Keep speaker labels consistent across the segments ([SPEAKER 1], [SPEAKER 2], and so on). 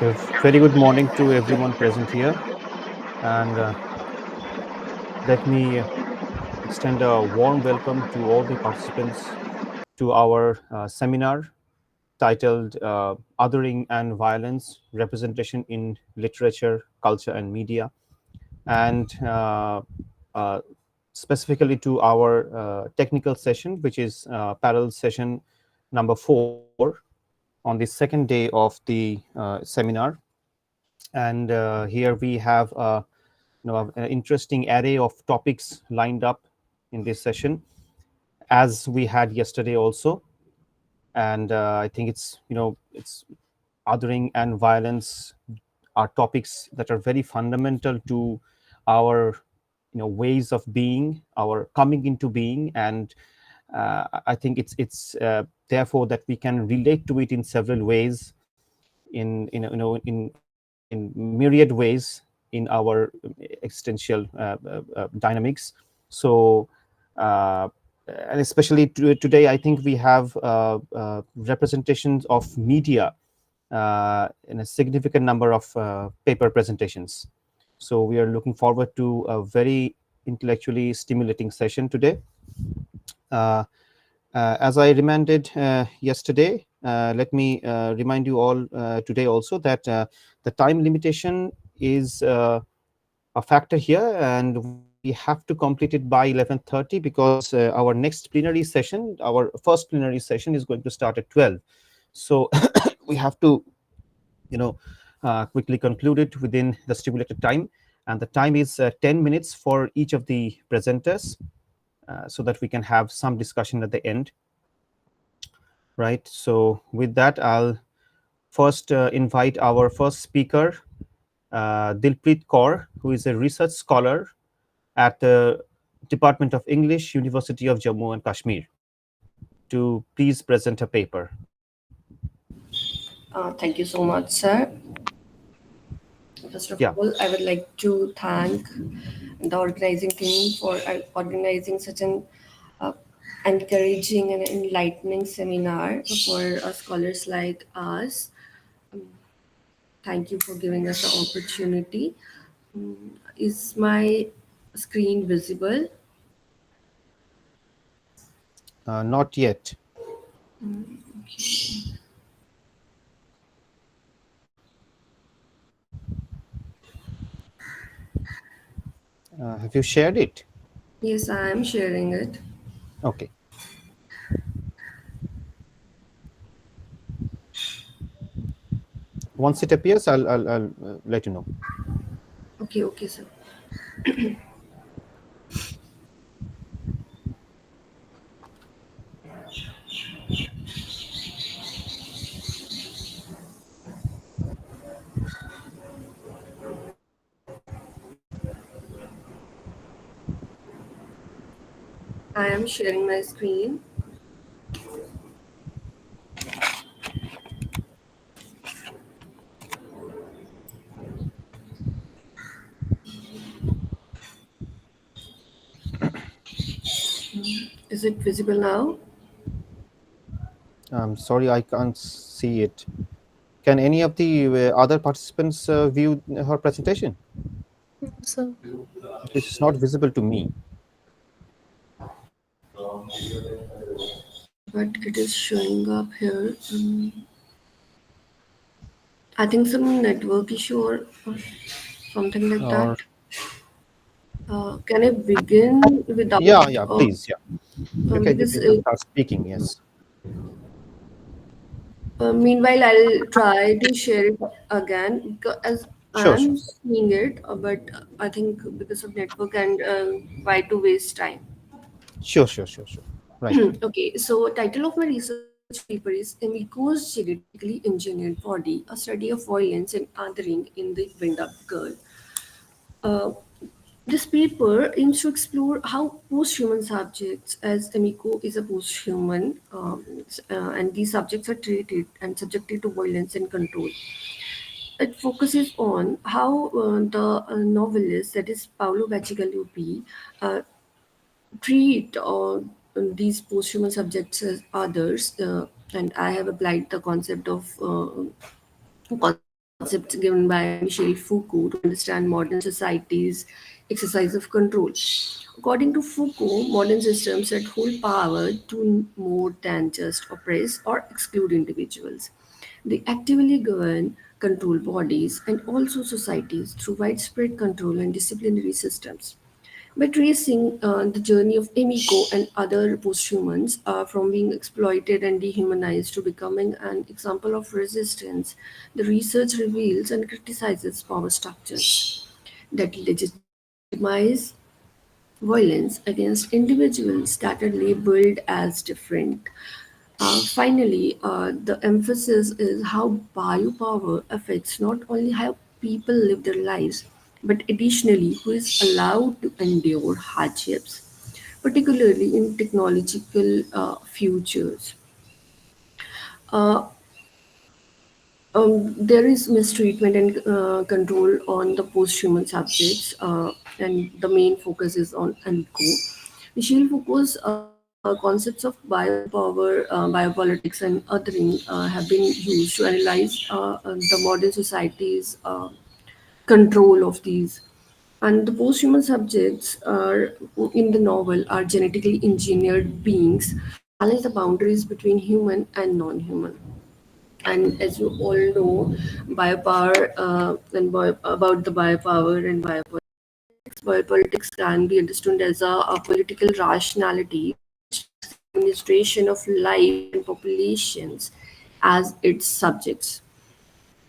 [SPEAKER 1] Okay, very good morning to everyone present here, and let me extend a warm welcome to all the participants to our seminar titled Othering and Violence Representation in Literature, Culture, and Media, and uh, specifically to our technical session, which is parallel session number 4 on the second day of the seminar. And here we have an interesting array of topics lined up in this session, as we had yesterday also. And I think it's othering and violence are topics that are very fundamental to our ways of being, our coming into being, and I think it's therefore that we can relate to it in several ways, in myriad ways in our existential dynamics. So, uh, and especially today, I think we have representations of media in a significant number of paper presentations. So we are looking forward to a very intellectually stimulating session today. Uh, as I reminded yesterday, let me remind you all today also that the time limitation is a factor here, and we have to complete it by 11:30 because our next plenary session, our first plenary session, is going to start at 12. So we have to, quickly conclude it within the stipulated time, and the time is 10 minutes for each of the presenters, so that we can have some discussion at the end. Right. So with that, I'll first invite our first speaker, Dilpreet Kaur, who is a research scholar at the Department of English, University of Jammu and Kashmir, to please present a paper.
[SPEAKER 2] Thank you so much, sir. First of
[SPEAKER 1] Yeah,
[SPEAKER 2] all, I would like to thank the organizing team for organizing such an uh, encouraging and enlightening seminar for scholars like us. Um, Thank you for giving us the opportunity. Mm, Is my screen visible?
[SPEAKER 1] not yet.
[SPEAKER 2] Okay.
[SPEAKER 1] Have you shared it?
[SPEAKER 2] Yes, I am sharing it.
[SPEAKER 1] Okay. Once it appears, I'll let you know.
[SPEAKER 2] Okay, okay, sir. I am sharing my screen. Is it visible now?
[SPEAKER 1] I'm sorry, I can't see it. Can any of the other participants view her presentation?
[SPEAKER 3] So,
[SPEAKER 1] At least it's not visible to me.
[SPEAKER 2] But it is showing up here. I think some network issue or something like that.
[SPEAKER 1] Or
[SPEAKER 2] Can I begin without?
[SPEAKER 1] yeah,
[SPEAKER 2] Uh,
[SPEAKER 1] please, yeah. You
[SPEAKER 2] because
[SPEAKER 1] can start speaking. Yes.
[SPEAKER 2] meanwhile, I'll try to share it again as
[SPEAKER 1] Sure, sure,
[SPEAKER 2] I'm seeing it, but I think because of network and why to waste time.
[SPEAKER 1] sure. Right.
[SPEAKER 2] Okay, so title of my research paper is Emiko's Genetically Engineered Body, a study of violence and othering in the wind-up girl. Uh, this paper aims to explore how post-human subjects, as Emiko is a post-human, and these subjects are treated and subjected to violence and control. It focuses on how the novelist, that is Paolo Bacigalupi, uh, treat these post-human subjects as others, and I have applied the concept of concept concept given by Michel Foucault to understand modern society's exercise of control. According to Foucault, modern systems that hold power to more than just oppress or exclude individuals. They actively govern, control bodies, and also societies through widespread control and disciplinary systems. By tracing the journey of Emiko and other posthumans from being exploited and dehumanized to becoming an example of resistance, the research reveals and criticizes power structures that legitimize violence against individuals that are labeled as different. Finally, the emphasis is how biopower affects not only how people live their lives, but additionally who is allowed to endure hardships, particularly in technological futures. Uh, there is mistreatment and control on the post-human subjects, and the main focus is on Enco. Michel Foucault's concepts of biopower, biopolitics, and othering have been used to analyze the modern society's control of these. And the post-human subjects are in the novel are genetically engineered beings who challenge the boundaries between human and non-human. And as you all know, biopower about the biopower and biopolitics can be understood as a political rationality which takes the administration of life and populations as its subjects.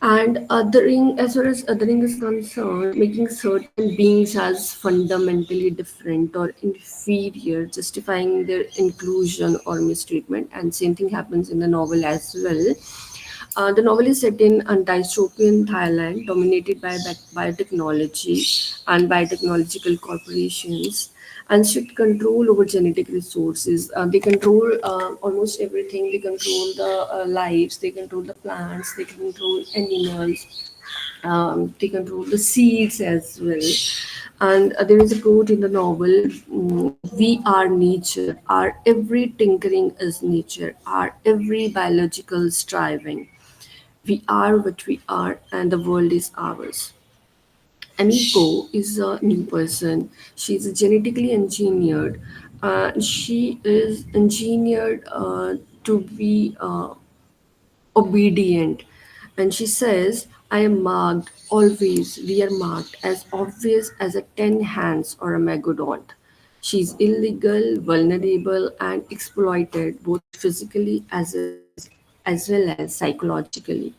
[SPEAKER 2] And othering, as far as othering is concerned, making certain beings as fundamentally different or inferior, justifying their inclusion or mistreatment. And same thing happens in the novel as well. The novel is set in a dystopian Thailand dominated by biotechnology and biotechnological corporations and strict control over genetic resources. They control almost everything. They control the lives, they control the plants, they control animals, they control the seeds as well. And there is a quote in the novel, we are nature, our every tinkering is nature, our every biological striving. We are what we are, and the world is ours. Aniko is a new person. She's genetically engineered. She is engineered to be obedient. And she says, I am marked, always, we are marked, as obvious as a 10 hands or a megodont. She's illegal, vulnerable, and exploited both physically as well as psychologically.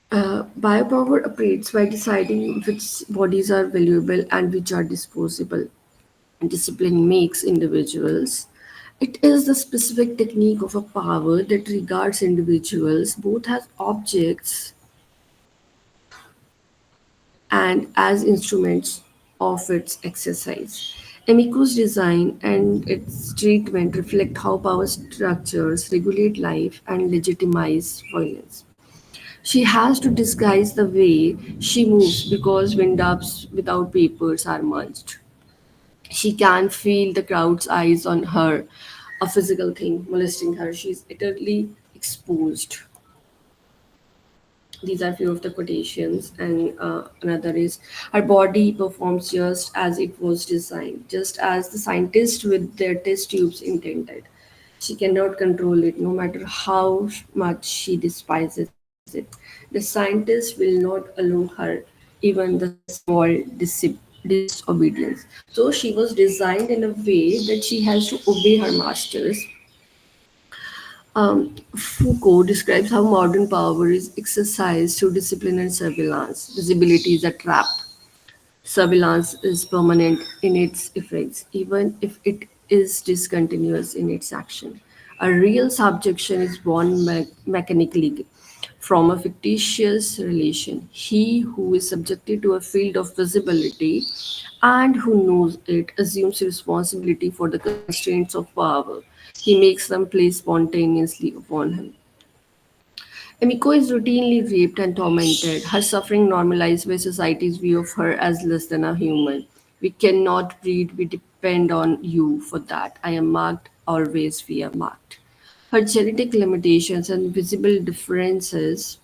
[SPEAKER 2] Biopower operates by deciding which bodies are valuable and which are disposable. Discipline makes individuals. It is the specific technique of a power that regards individuals both as objects and as instruments of its exercise. Emiko's design and its treatment reflect how power structures regulate life and legitimize violence. She has to disguise the way she moves because wind-ups without papers are mulched. She can feel the crowd's eyes on her, a physical thing molesting her. She's utterly exposed. These are few of the quotations, and another is her body performs just as it was designed, just as the scientists with their test tubes intended. She cannot control it, no matter how much she despises it. The scientist will not allow her even the small disobedience. So she was designed in a way that she has to obey her masters. Foucault describes how modern power is exercised through discipline and surveillance. Visibility is a trap. Surveillance is permanent in its effects, even if it is discontinuous in its action. A real subjection is born mechanically from a fictitious relation. He who is subjected to a field of visibility and who knows it assumes responsibility for the constraints of power. He makes them play spontaneously upon him. Emiko is routinely raped and tormented, her suffering normalized by society's view of her as less than a human. We cannot breed, we depend on you for that. I am marked, always we are marked. Her genetic limitations and visible differences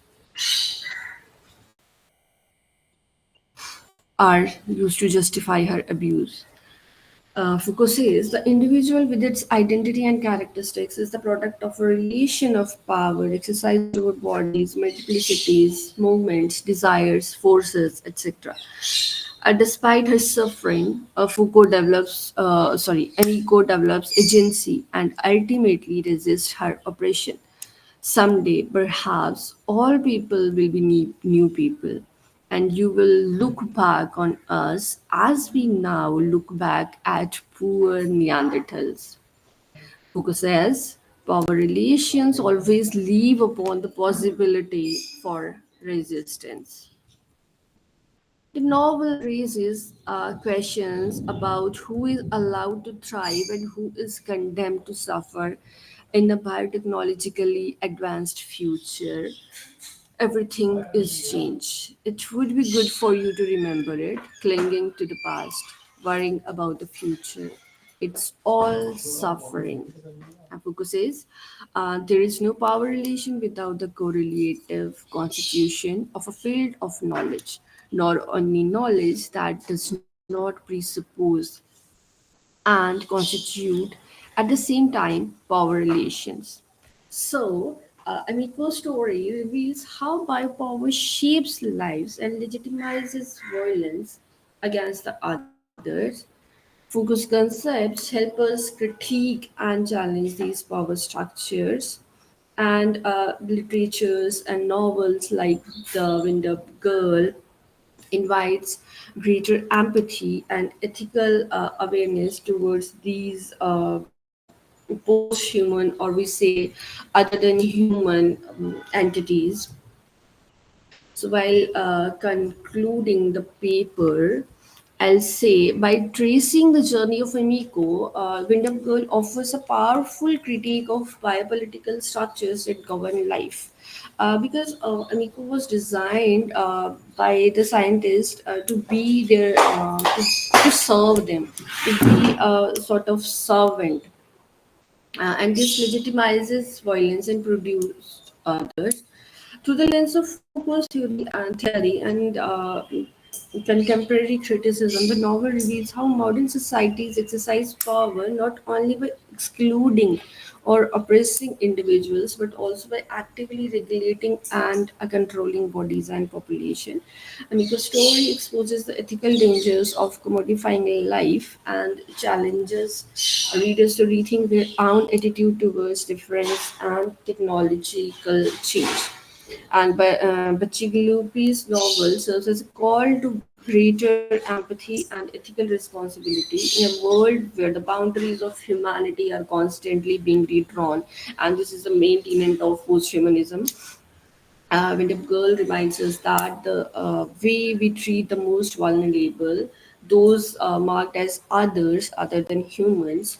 [SPEAKER 2] are used to justify her abuse. Foucault says the individual, with its identity and characteristics, is the product of a relation of power exercised over bodies, multiplicities, movements, desires, forces, etc. Despite her suffering, Enrico develops agency and ultimately resists her oppression. Someday, perhaps, all people will be new people, and you will look back on us as we now look back at poor Neanderthals. Foucault says power relations always leave upon the possibility for resistance. The novel raises questions about who is allowed to thrive and who is condemned to suffer in a biotechnologically advanced future. Everything is change. It would be good for you to remember it, clinging to the past, worrying about the future. It's all suffering. And Foucault says there is no power relation without the correlative constitution of a field of knowledge, nor any knowledge that does not presuppose and constitute at the same time power relations. So, Amiko's story reveals how biopower shapes lives and legitimizes violence against the others. Foucault's concepts help us critique and challenge these power structures, and literatures and novels like The Wind Up Girl invites greater empathy and ethical awareness towards these post-human, or we say other than human entities. So while concluding the paper, I'll say by tracing the journey of Emiko, Windham Girl offers a powerful critique of biopolitical structures that govern life. Because Emiko was designed by the scientists to be there, to serve them, to be a sort of servant, and this legitimizes violence and produces others. Through the lens of Foucault's theory and contemporary criticism, the novel reveals how modern societies exercise power not only by excluding or oppressing individuals, but also by actively regulating and controlling bodies and population. Amiko's story exposes the ethical dangers of commodifying life and challenges readers to rethink their own attitude towards difference and technological change. And Bacigalupi's novel serves as a call to greater empathy and ethical responsibility in a world where the boundaries of humanity are constantly being redrawn. And this is the main tenet of post-humanism. When the girl reminds us that the way we treat the most vulnerable, those marked as others other than humans,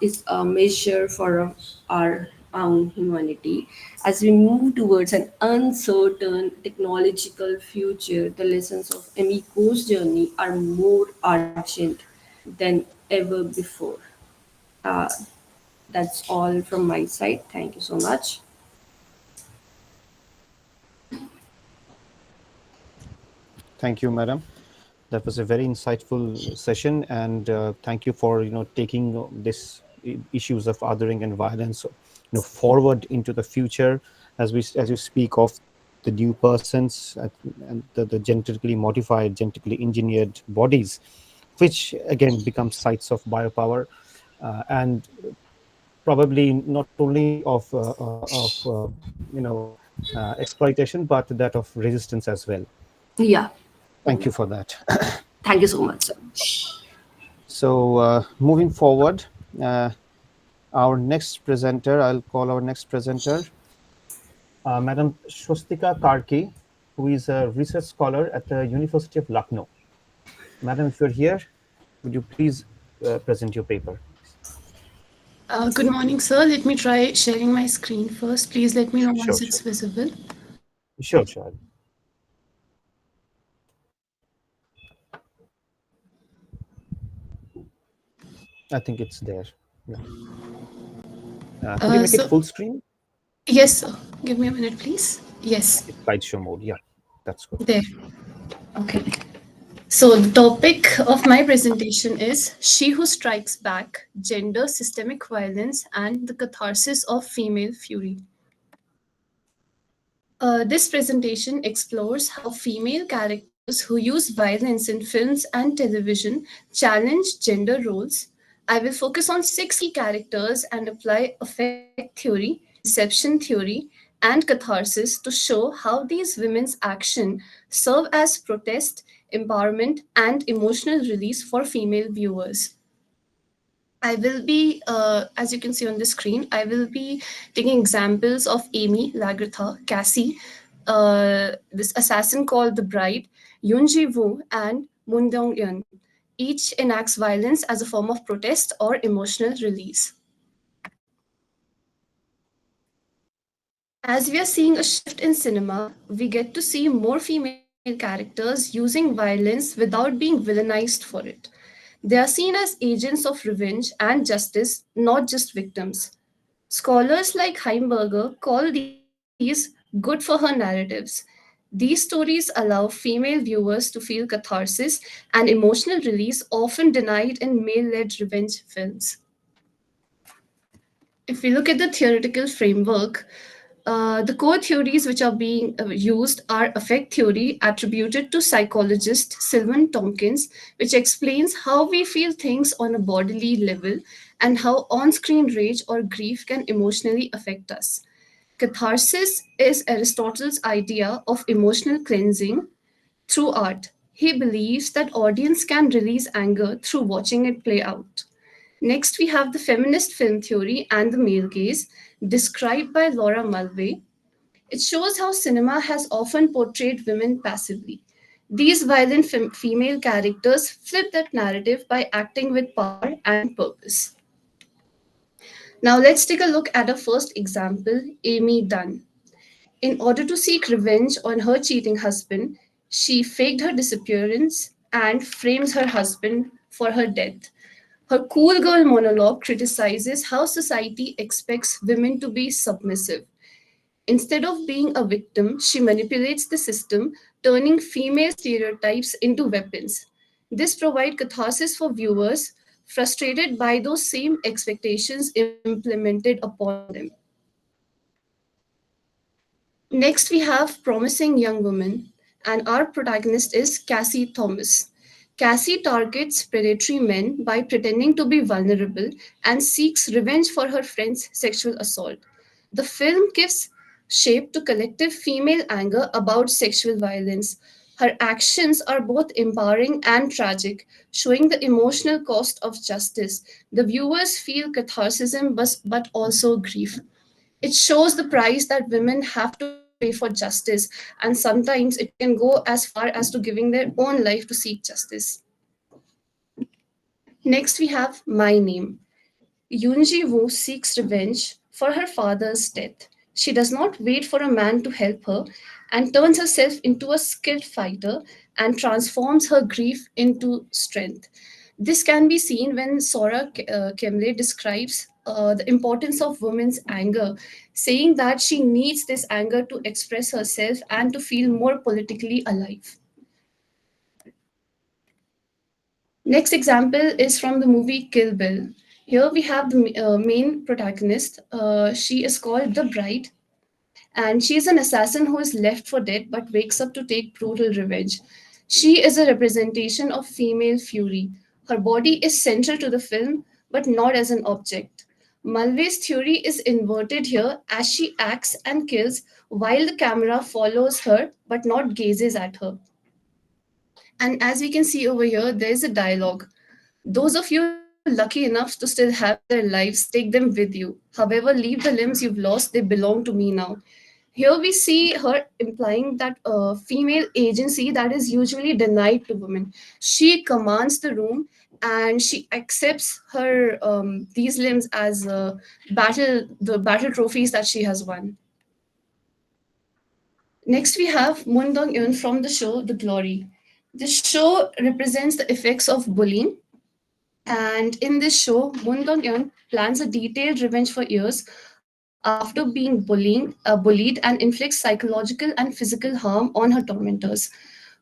[SPEAKER 2] is a measure for our own humanity. As we move towards an uncertain technological future, the lessons of Emiko's journey are more urgent than ever before. Uh, that's all from my side. Thank you so much.
[SPEAKER 1] Thank you, madam. That was a very insightful session, and thank you for taking this issues of othering and violence forward into the future as you speak of the new persons and the genetically modified, genetically engineered bodies, which again become sites of biopower, and probably not only of exploitation, but that of resistance as well.
[SPEAKER 2] Yeah.
[SPEAKER 1] Thank you for that.
[SPEAKER 2] Thank you so much, sir.
[SPEAKER 1] So, moving forward, uh, our next presenter, I'll call our next presenter, Madam Swastika Karki, who is a research scholar at the University of Lucknow. Madam, if you're here, would you please present your paper?
[SPEAKER 3] Good morning, sir. Let me try sharing my screen first. Please let me know
[SPEAKER 1] Sure,
[SPEAKER 3] once
[SPEAKER 1] sure.
[SPEAKER 3] it's visible.
[SPEAKER 1] Sure, sure. I think it's there. Yeah. Could you make it
[SPEAKER 3] So,
[SPEAKER 1] full screen?
[SPEAKER 3] yes, sir. Give me a minute, please. Yes,
[SPEAKER 1] It's slideshow mode. Yeah, that's good.
[SPEAKER 3] there. Okay. So, the topic of my presentation is She Who Strikes Back, Gender, Systemic Violence, and the Catharsis of Female Fury. This presentation explores how female characters who use violence in films and television challenge gender roles. I will focus on six key characters and apply affect theory, deception theory, and catharsis to show how these women's action serve as protest, empowerment, and emotional release for female viewers. I will be, as you can see on the screen, I will be taking examples of Amy, Lagertha, Cassie, this assassin called the Bride, Yoon Ji Woo, and Moon Dong Yeon. Each enacts violence as a form of protest or emotional release. As we are seeing a shift in cinema, we get to see more female characters using violence without being villainized for it. They are seen as agents of revenge and justice, not just victims. Scholars like Heimberger call these good for her narratives. These stories allow female viewers to feel catharsis and emotional release, often denied in male led revenge films. If we look at the theoretical framework, the core theories which are being used are affect theory attributed to psychologist Sylvan Tompkins, which explains how we feel things on a bodily level and how on screen rage or grief can emotionally affect us. Catharsis is Aristotle's idea of emotional cleansing through art. He believes that audience can release anger through watching it play out. Next, we have the feminist film theory and the male gaze, described by Laura Mulvey. It shows how cinema has often portrayed women passively. These violent female characters flip that narrative by acting with power and purpose. Now, let's take a look at a first example, Amy Dunn. In order to seek revenge on her cheating husband, she faked her disappearance and frames her husband for her death. Her cool girl monologue criticizes how society expects women to be submissive. Instead of being a victim, she manipulates the system, turning female stereotypes into weapons. This provides catharsis for viewers frustrated by those same expectations implemented upon them. Next, we have Promising Young Woman, and our protagonist is Cassie Thomas. Cassie targets predatory men by pretending to be vulnerable and seeks revenge for her friend's sexual assault. The film gives shape to collective female anger about sexual violence. Her actions are both empowering and tragic, showing the emotional cost of justice. The viewers feel catharsis but also grief. It shows the price that women have to pay for justice, and sometimes it can go as far as to giving their own life to seek justice. Next, we have My Name. Yoonji Woo seeks revenge for her father's death. She does not wait for a man to help her and turns herself into a skilled fighter and transforms her grief into strength. This can be seen when Sora Kemble describes the importance of women's anger, saying that she needs this anger to express herself and to feel more politically alive. Next example is from the movie Kill Bill. Here we have the main protagonist. She is called the Bride, and she is an assassin who is left for dead but wakes up to take brutal revenge. She is a representation of female fury. Her body is central to the film, but not as an object. Mulvey's theory is inverted here as she acts and kills while the camera follows her but not gazes at her. And as we can see over here, there is a dialogue. Those of you lucky enough to still have their lives, take them with you. However, leave the limbs you've lost, they belong to me now. Here we see her implying that female agency that is usually denied to women. She commands the room and she accepts her these limbs as the battle trophies that she has won. Next, we have Moon Dong Eun from the show The Glory. This show represents the effects of bullying. And in this show, Moon Dong Yeon plans a detailed revenge for years after being bullied and inflicts psychological and physical harm on her tormentors.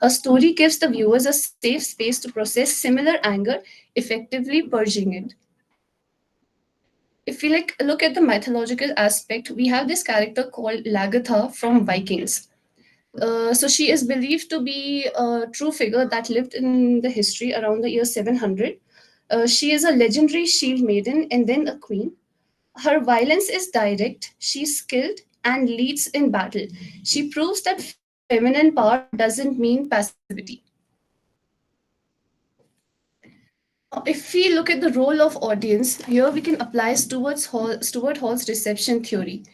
[SPEAKER 3] A story gives the viewers a safe space to process similar anger, effectively purging it. If we look at the mythological aspect, we have this character called Lagatha from Vikings. So she is believed to be a true figure that lived in the history around the year 700. She is a legendary shield maiden and then a queen. Her violence is direct, she's skilled, and leads in battle. She proves that feminine power doesn't mean passivity. Now, if we look at the role of audience, here we can apply Stuart Hall's reception theory.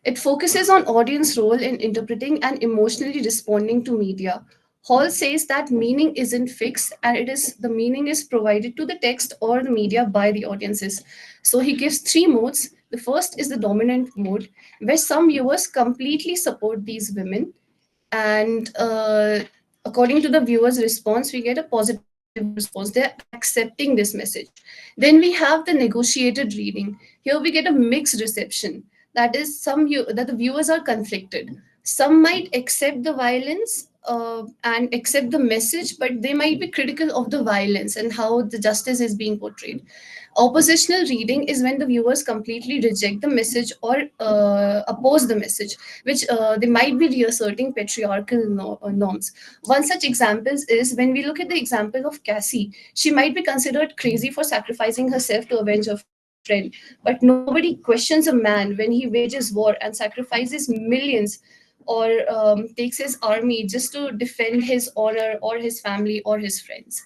[SPEAKER 3] It focuses on audience role in interpreting and emotionally responding to media. Hall says that meaning isn't fixed and it is the meaning is provided to the text or the media by the audiences. So he gives three modes. The first is the dominant mode, where some viewers completely support these women, and according to the viewer's response, we get a positive response. They're accepting this message. Then we have the negotiated reading. Here we get a mixed reception. That is, that the viewers are conflicted. Some might accept the violence and accept the message, but they might be critical of the violence and how the justice is being portrayed. Oppositional reading is when the viewers completely reject the message or oppose the message, which they might be reasserting patriarchal norms. One such example is when we look at the example of Cassie. She might be considered crazy for sacrificing herself to avenge her friend, but nobody questions a man when he wages war and sacrifices millions or takes his army just to defend his honor or his family or his friends.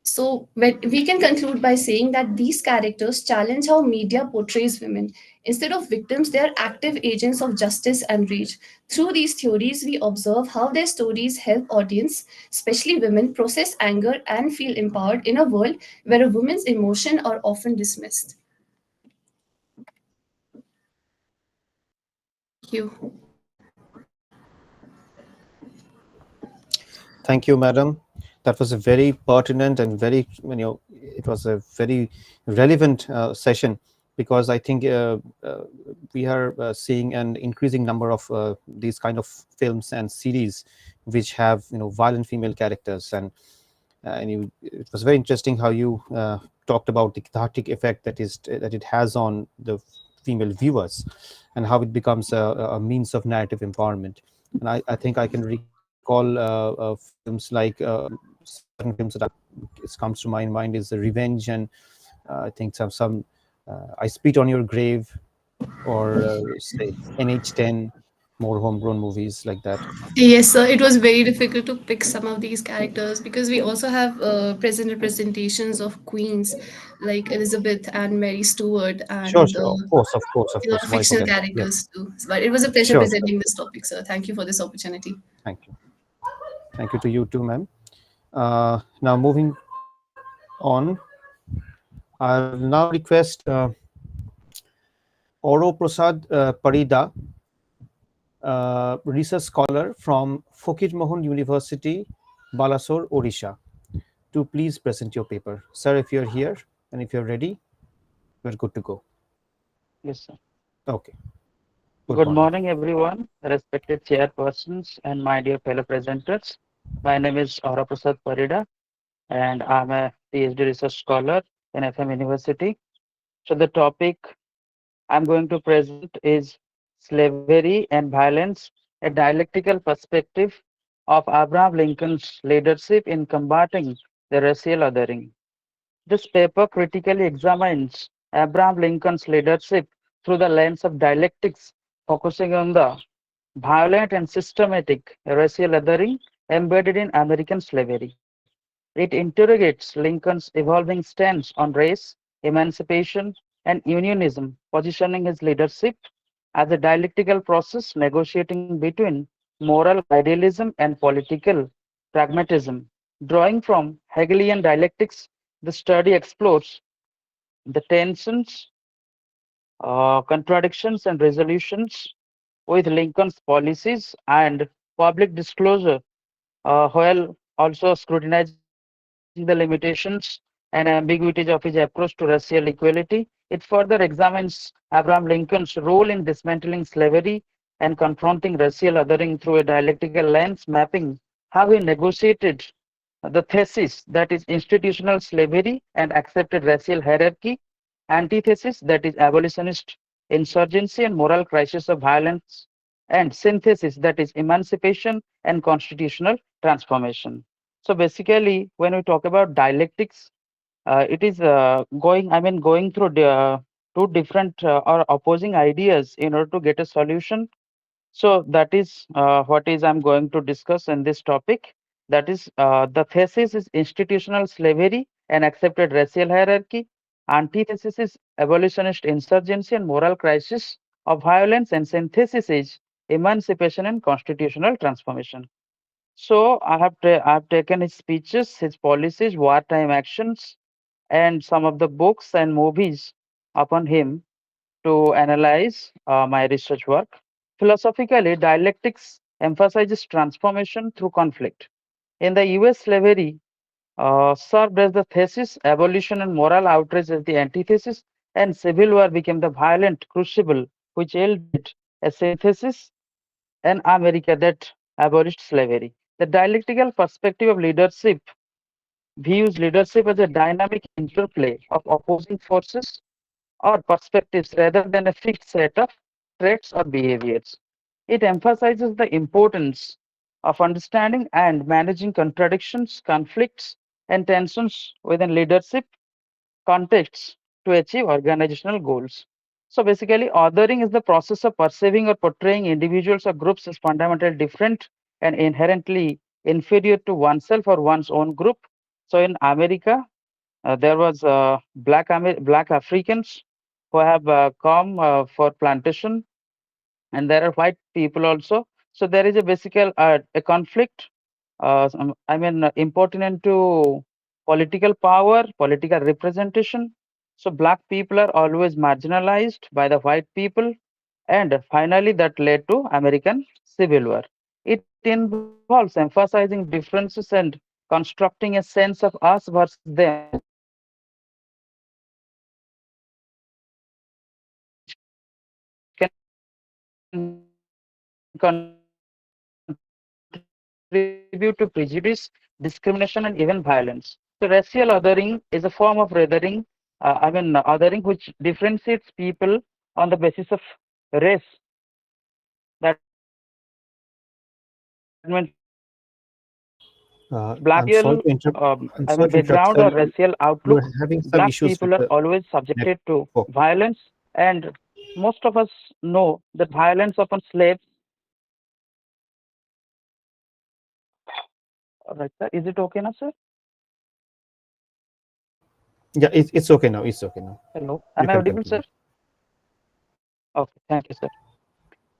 [SPEAKER 3] So we can conclude by saying that these characters challenge how media portrays women. Instead of victims, they are active agents of justice and rage. Through these theories, we observe how their stories help audience, especially women, process anger and feel empowered in a world where a woman's emotions are often dismissed. Thank you.
[SPEAKER 1] Thank you, madam. That was a very pertinent and very, it was a very relevant session, because I think we are seeing an increasing number of these kind of films and series which have, violent female characters, and it was very interesting how you talked about the cathartic effect that it has on the female viewers, and how it becomes a means of narrative empowerment. And I think I can recall films like certain films that it comes to my mind is the Revenge, and I think some I Spit on Your Grave, or say NH10, more homegrown movies like that.
[SPEAKER 3] Yes, sir. It was very difficult to pick some of these characters because we also have present representations of queens like Elizabeth and Mary Stuart
[SPEAKER 1] Sure,
[SPEAKER 3] and
[SPEAKER 1] sure, of course, of course, of
[SPEAKER 3] a lot
[SPEAKER 1] course.
[SPEAKER 3] of
[SPEAKER 1] Why
[SPEAKER 3] fictional
[SPEAKER 1] forget that? Yeah,
[SPEAKER 3] characters too. But it was a pleasure
[SPEAKER 1] sure, sure.
[SPEAKER 3] presenting this topic, sir. Thank you for this opportunity.
[SPEAKER 1] Thank you. Thank you to you too, ma'am. Now moving on, I'll now request Oro Prasad Parida, research scholar from Fakir Mohun University, Balasore, Odisha, to please present your paper. Sir, if you're here and if you're ready, we're good to go.
[SPEAKER 4] Yes, sir.
[SPEAKER 1] Okay, good
[SPEAKER 4] Good
[SPEAKER 1] morning.
[SPEAKER 4] morning, everyone, respected chairpersons and my dear fellow presenters. My name is Aura Prasad Parida, and I'm a PhD research scholar in FM University. So the topic I'm going to present is slavery and violence, a dialectical perspective of Abraham Lincoln's leadership in combating the racial othering. This paper critically examines Abraham Lincoln's leadership through the lens of dialectics, focusing on the violent and systematic racial othering embedded in American slavery. It interrogates Lincoln's evolving stance on race, emancipation, and unionism, positioning his leadership as a dialectical process negotiating between moral idealism and political pragmatism. Drawing from Hegelian dialectics, the study explores the tensions, contradictions, and resolutions with Lincoln's policies and public disclosure, while also scrutinizing the limitations and ambiguities of his approach to racial equality. It further examines Abraham Lincoln's role in dismantling slavery and confronting racial othering through a dialectical lens, mapping how he negotiated the thesis that is institutional slavery and accepted racial hierarchy, antithesis that is abolitionist insurgency and moral crisis of violence, and synthesis that is emancipation and constitutional transformation. So basically, when we talk about dialectics, it is going through two different or opposing ideas in order to get a solution. So that is what is I'm going to discuss in this topic. That is, the thesis is institutional slavery and accepted racial hierarchy. Antithesis is abolitionist insurgency and moral crisis of violence, and synthesis is emancipation and constitutional transformation. So I have taken his speeches, his policies, wartime actions, and some of the books and movies upon him to analyze my research work. Philosophically, dialectics emphasizes transformation through conflict. In the US, slavery served as the thesis, abolition and moral outrage as the antithesis, and civil war became the violent crucible which yielded a synthesis in America that abolished slavery. The dialectical perspective of leadership views leadership as a dynamic interplay of opposing forces or perspectives rather than a fixed set of traits or behaviors. It emphasizes the importance of understanding and managing contradictions, conflicts, and tensions within leadership contexts to achieve organizational goals. So basically, authoring is the process of perceiving or portraying individuals or groups as fundamentally different and inherently inferior to oneself or one's own group. So in America, there was black Africans who have come for plantation, and there are white people also. So there is a a conflict. Important to political power, political representation. So black people are always marginalized by the white people, and finally that led to American Civil War. It involves emphasizing differences and constructing a sense of us versus them which can contribute to prejudice, discrimination, and even violence. So racial othering is a form of rhetoric highlights its neviation between conflicting ideas and racial othering which differentiates people on the basis of race. That means
[SPEAKER 1] I'm sorry to interrupt. I'm sorry to interrupt,
[SPEAKER 4] background
[SPEAKER 1] sir.
[SPEAKER 4] or racial
[SPEAKER 1] You're
[SPEAKER 4] outlook,
[SPEAKER 1] having some
[SPEAKER 4] black
[SPEAKER 1] issues with
[SPEAKER 4] people are
[SPEAKER 1] the
[SPEAKER 4] always subjected to
[SPEAKER 1] network.
[SPEAKER 4] violence, and most of us know that violence upon slaves. Right, sir. Is it okay now, sir?
[SPEAKER 1] Yeah, it's okay now. It's okay now.
[SPEAKER 4] Hello,
[SPEAKER 1] You
[SPEAKER 4] am I
[SPEAKER 1] can
[SPEAKER 4] audible,
[SPEAKER 1] continue.
[SPEAKER 4] sir? Okay, thank you, sir.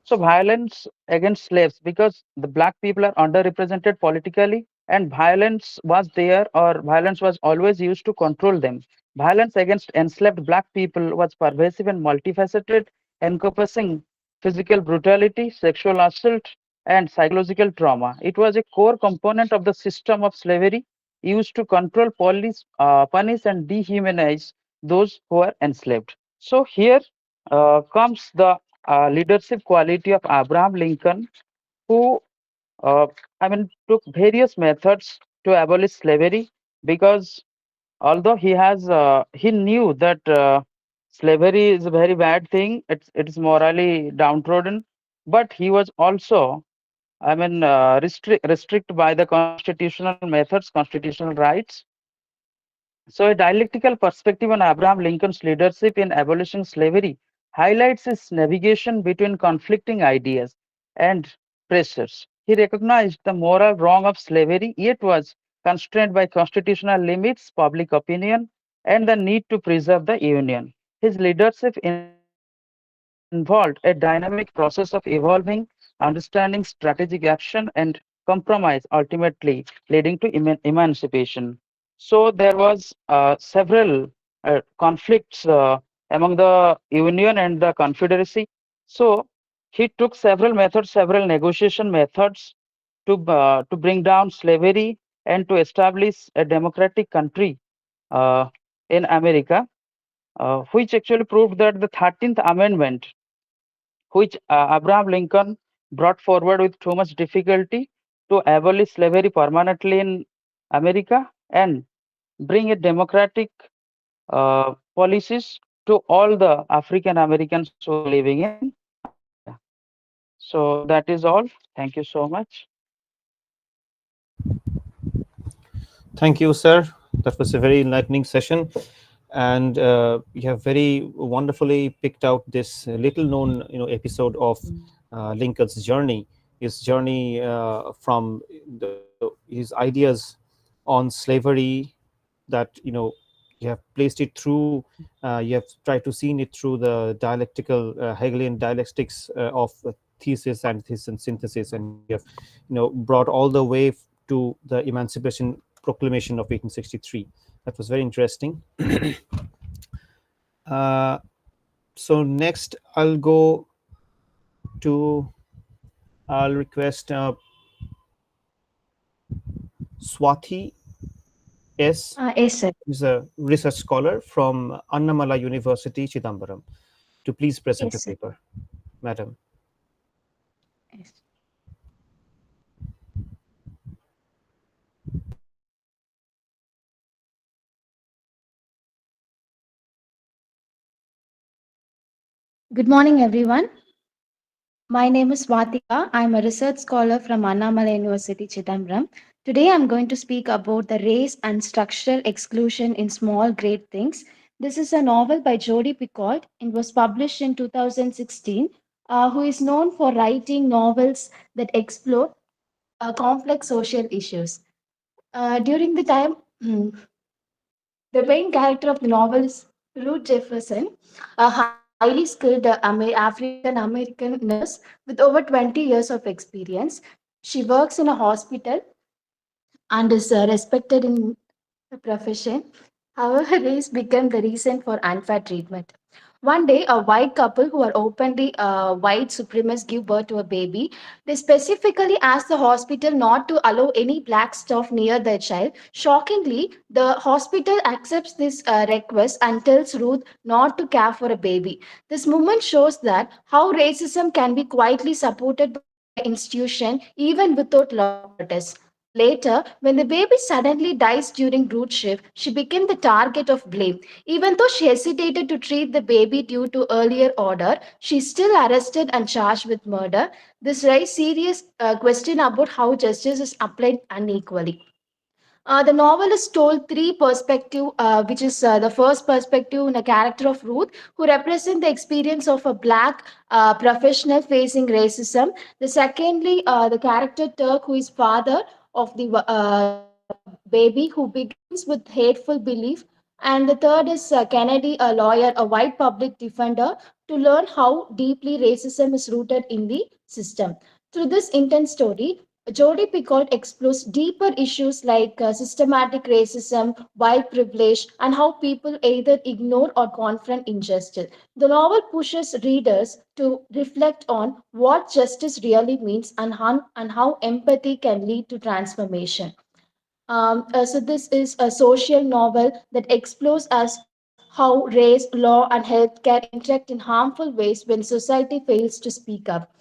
[SPEAKER 4] So violence against slaves, because the black people are underrepresented politically, and violence was there, or violence was always used to control them. Violence against enslaved black people was pervasive and multifaceted, encompassing physical brutality, sexual assault, and psychological trauma. It was a core component of the system of slavery used to control, police, punish, and dehumanize those who are enslaved. So here comes the leadership quality of Abraham Lincoln, who took various methods to abolish slavery, because although he knew that slavery is a very bad thing, it is morally downtrodden, but he was also restrict by the constitutional methods, constitutional rights. So, a dialectical perspective on Abraham Lincoln's leadership in abolishing slavery highlights his navigation between conflicting ideas and pressures. He recognized the moral wrong of slavery, yet was constrained by constitutional limits, public opinion, and the need to preserve the Union. His leadership involved a dynamic process of evolving, understanding, strategic action, and compromise, ultimately leading to emancipation. So there was several conflicts among the Union and the Confederacy. So he took several methods, several negotiation methods to bring down slavery and to establish a democratic country uh, in America, which actually proved that the 13th Amendment which Abraham Lincoln brought forward with too much difficulty to abolish slavery permanently in America and bring a democratic policies to all the African Americans who are living in America. So that is all. Thank you so much.
[SPEAKER 1] Thank you, sir. That was a very enlightening session, and you have very wonderfully picked out this little-known, episode of Lincoln's journey. His journey from his ideas on slavery, that you have placed it through. You have tried to see it through the dialectical Hegelian dialectics of thesis, antithesis, and synthesis, and you have brought all the way to the Emancipation Proclamation of 1863. That was very interesting. uh, so next to I'll request Swathi S,
[SPEAKER 5] Yes, sir.
[SPEAKER 1] who is a research scholar from Annamala University, Chidambaram, to please present
[SPEAKER 5] Yes,
[SPEAKER 1] a
[SPEAKER 5] sir.
[SPEAKER 1] paper, madam.
[SPEAKER 5] Yes. Good morning, everyone. My name is Swatika. I'm a research scholar from Annamala University, Chidambaram. Today, I'm going to speak about the race and structural exclusion in small great things. This is a novel by Jodi Picoult. It was published in 2016. Who is known for writing novels that explore complex social issues. During the time, the main character of the novel is Ruth Jefferson, a highly skilled African American nurse with over 20 years of experience. She works in a hospital and is respected in the profession. However, race became the reason for unfair treatment. One day, a white couple who are openly white supremacists give birth to a baby. They specifically ask the hospital not to allow any black staff near their child. Shockingly, the hospital accepts this request and tells Ruth not to care for a baby. This movement shows that how racism can be quietly supported by institution even without loud protests. Later, when the baby suddenly dies during root shift, she became the target of blame. Even though she hesitated to treat the baby due to earlier order, she is still arrested and charged with murder. This raises serious question about how justice is applied unequally. The novel is told three perspective, which is the first perspective in a character of Ruth, who represent the experience of a black professional facing racism. The secondly, the character Turk, who is father of the baby, who begins with hateful belief. And the third is Kennedy, a lawyer, a white public defender, to learn how deeply racism is rooted in the system. Through this intense story, Jodi Picoult explores deeper issues like systematic racism, white privilege, and how people either ignore or confront injustice. The novel pushes readers to reflect on what justice really means and how empathy can lead to transformation. So this is a social novel that explores us how race, law, and healthcare interact in harmful ways when society fails to speak up.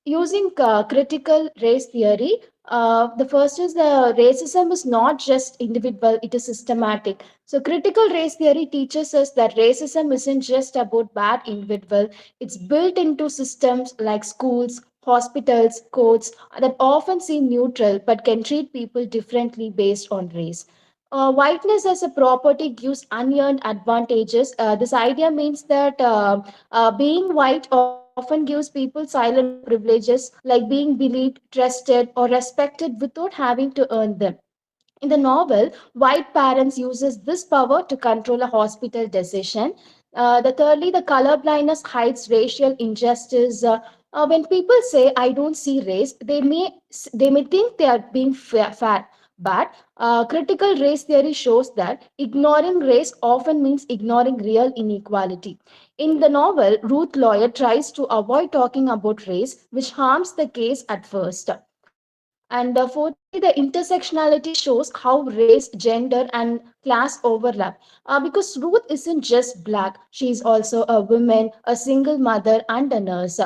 [SPEAKER 5] Using critical race theory, the first is the racism is not just individual, it is systematic. So critical race theory teaches us that racism isn't just about bad individual, it's built into systems like schools, hospitals, courts that often seem neutral but can treat people differently based on race. Whiteness as a property gives unearned advantages. This idea means that being white often gives people silent privileges like being believed, trusted, or respected without having to earn them. In the novel, white parents uses this power to control a hospital decision. The thirdly, the color blindness hides racial injustice. When people say "I don't see race," they may think they are being fair. But critical race theory shows that ignoring race often means ignoring real inequality. In the novel, Ruth Lawyer tries to avoid talking about race, which harms the case at first. And fourthly, the intersectionality shows how race, gender, and class overlap. Because Ruth isn't just black, she's also a woman, a single mother, and a nurse.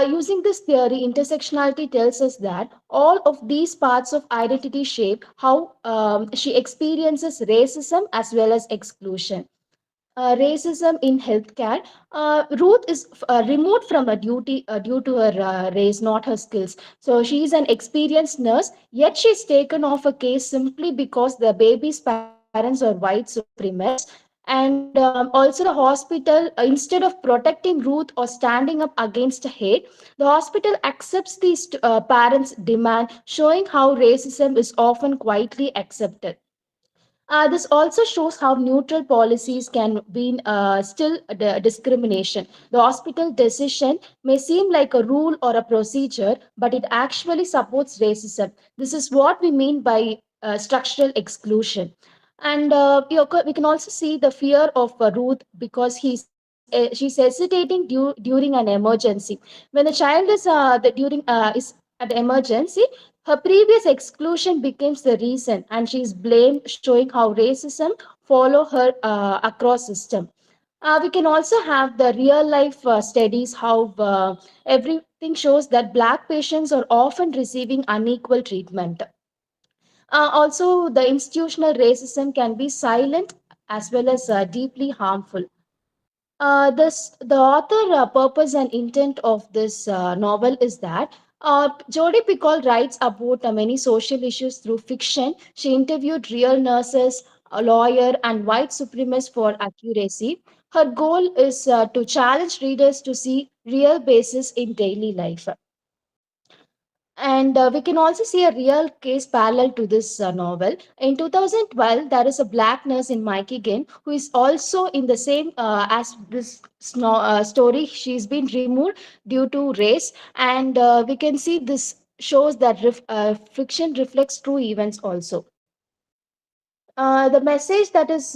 [SPEAKER 5] Using this theory, intersectionality tells us that all of these parts of identity shape how she experiences racism as well as exclusion. Racism in healthcare. Ruth is removed from a duty due to her race, not her skills. So she is an experienced nurse, yet she's taken off a case simply because the baby's parents are white supremacists. And also, the hospital, instead of protecting Ruth or standing up against hate, the hospital accepts these parents' demand, showing how racism is often quietly accepted. This also shows how neutral policies can be still discrimination. The hospital decision may seem like a rule or a procedure, but it actually supports racism. This is what we mean by structural exclusion. And we can also see the fear of Ruth because she's hesitating during an emergency. When the child is is at emergency, her previous exclusion becomes the reason, and she is blamed, showing how racism follow her across system. We can also have the real life studies how everything shows that black patients are often receiving unequal treatment. Also, the institutional racism can be silent as well as deeply harmful. The author purpose and intent of this novel is that Jodi Picoult writes about many social issues through fiction. She interviewed real nurses, a lawyer, and white supremacists for accuracy. Her goal is to challenge readers to see real basis in daily life. And we can also see a real case parallel to this novel. In 2012, there is a black nurse in Michigan who is also in the same as this story. She's been removed due to race, and we can see this shows that fiction reflects true events also. The message that is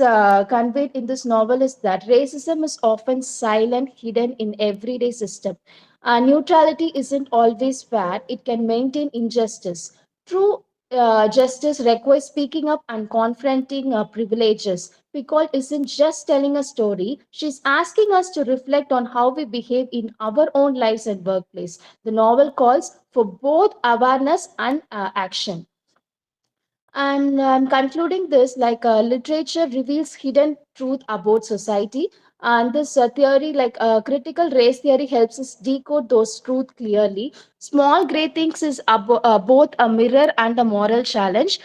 [SPEAKER 5] conveyed in this novel is that racism is often silent, hidden in everyday system. Neutrality isn't always fair; it can maintain injustice. True justice requires speaking up and confronting privileges. Picoult isn't just telling a story; she's asking us to reflect on how we behave in our own lives and workplace. The novel calls for both awareness and action. And I'm concluding this like literature reveals hidden truth about society. And this theory, like critical race theory, helps us decode those truths clearly. Small Grey Things is both a mirror and a moral challenge.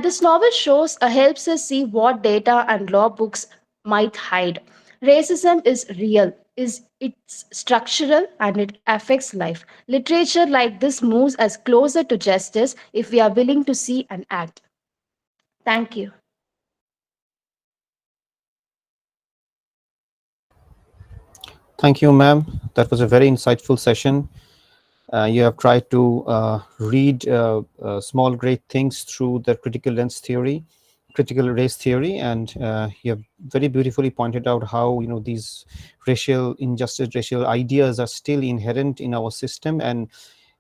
[SPEAKER 5] This novel shows helps us see what data and law books might hide. Racism is real, is it's structural and it affects life. Literature like this moves us closer to justice if we are willing to see and act. Thank you.
[SPEAKER 1] Thank you, ma'am. That was a very insightful session. You have tried to read small great things through the critical lens theory, critical race theory, and you have very beautifully pointed out how these racial injustice, racial ideas are still inherent in our system, and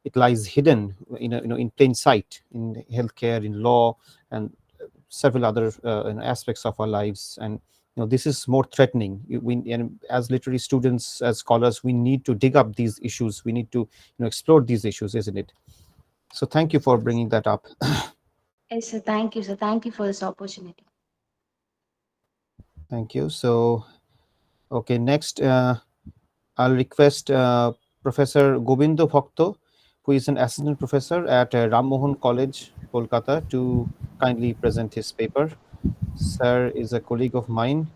[SPEAKER 1] it lies hidden in plain sight in healthcare, in law, and several other aspects of our lives. And this is more threatening. And as literary students, as scholars, we need to dig up these issues. We need to explore these issues, isn't it? So thank you for bringing that up.
[SPEAKER 5] Yes, sir. Thank you, sir. Thank you for this opportunity.
[SPEAKER 1] Thank you. So okay, next I'll request Professor Gobindo Bhakto, who is an assistant professor at Ram Mohan College, Kolkata, to kindly present his paper. Sir is a colleague of mine,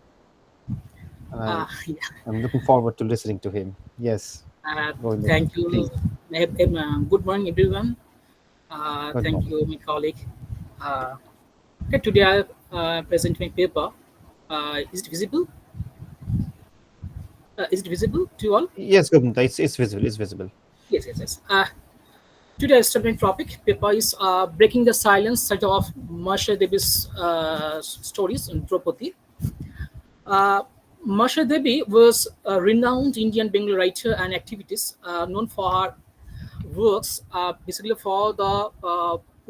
[SPEAKER 1] and
[SPEAKER 6] Yeah.
[SPEAKER 1] I'm looking forward to listening to him. Yes, Gobindo,
[SPEAKER 6] Thank
[SPEAKER 1] please.
[SPEAKER 6] you. Good morning, everyone.
[SPEAKER 1] Good
[SPEAKER 6] Thank
[SPEAKER 1] morning.
[SPEAKER 6] you, my colleague. Uh, okay, today I present my paper. Is it visible? Is it visible to you all?
[SPEAKER 1] Yes, Gobindo, it's visible. It's visible.
[SPEAKER 6] Yes, yes, yes. Today's student topic paper is breaking the silence, such of Marsha Devi's stories in Draupadi. Uh, Marsha Devi was a renowned Indian Bengali writer and activist known for her works basically for the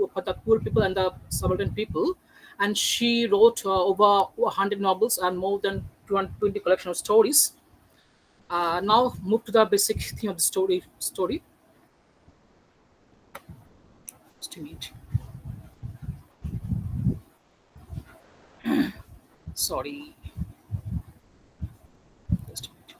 [SPEAKER 6] for the poor people and the subaltern people. And she wrote over 100 novels and more than 220 collection of stories. Now move to the basic theme of the story. Just a minute. Sorry. Just a minute.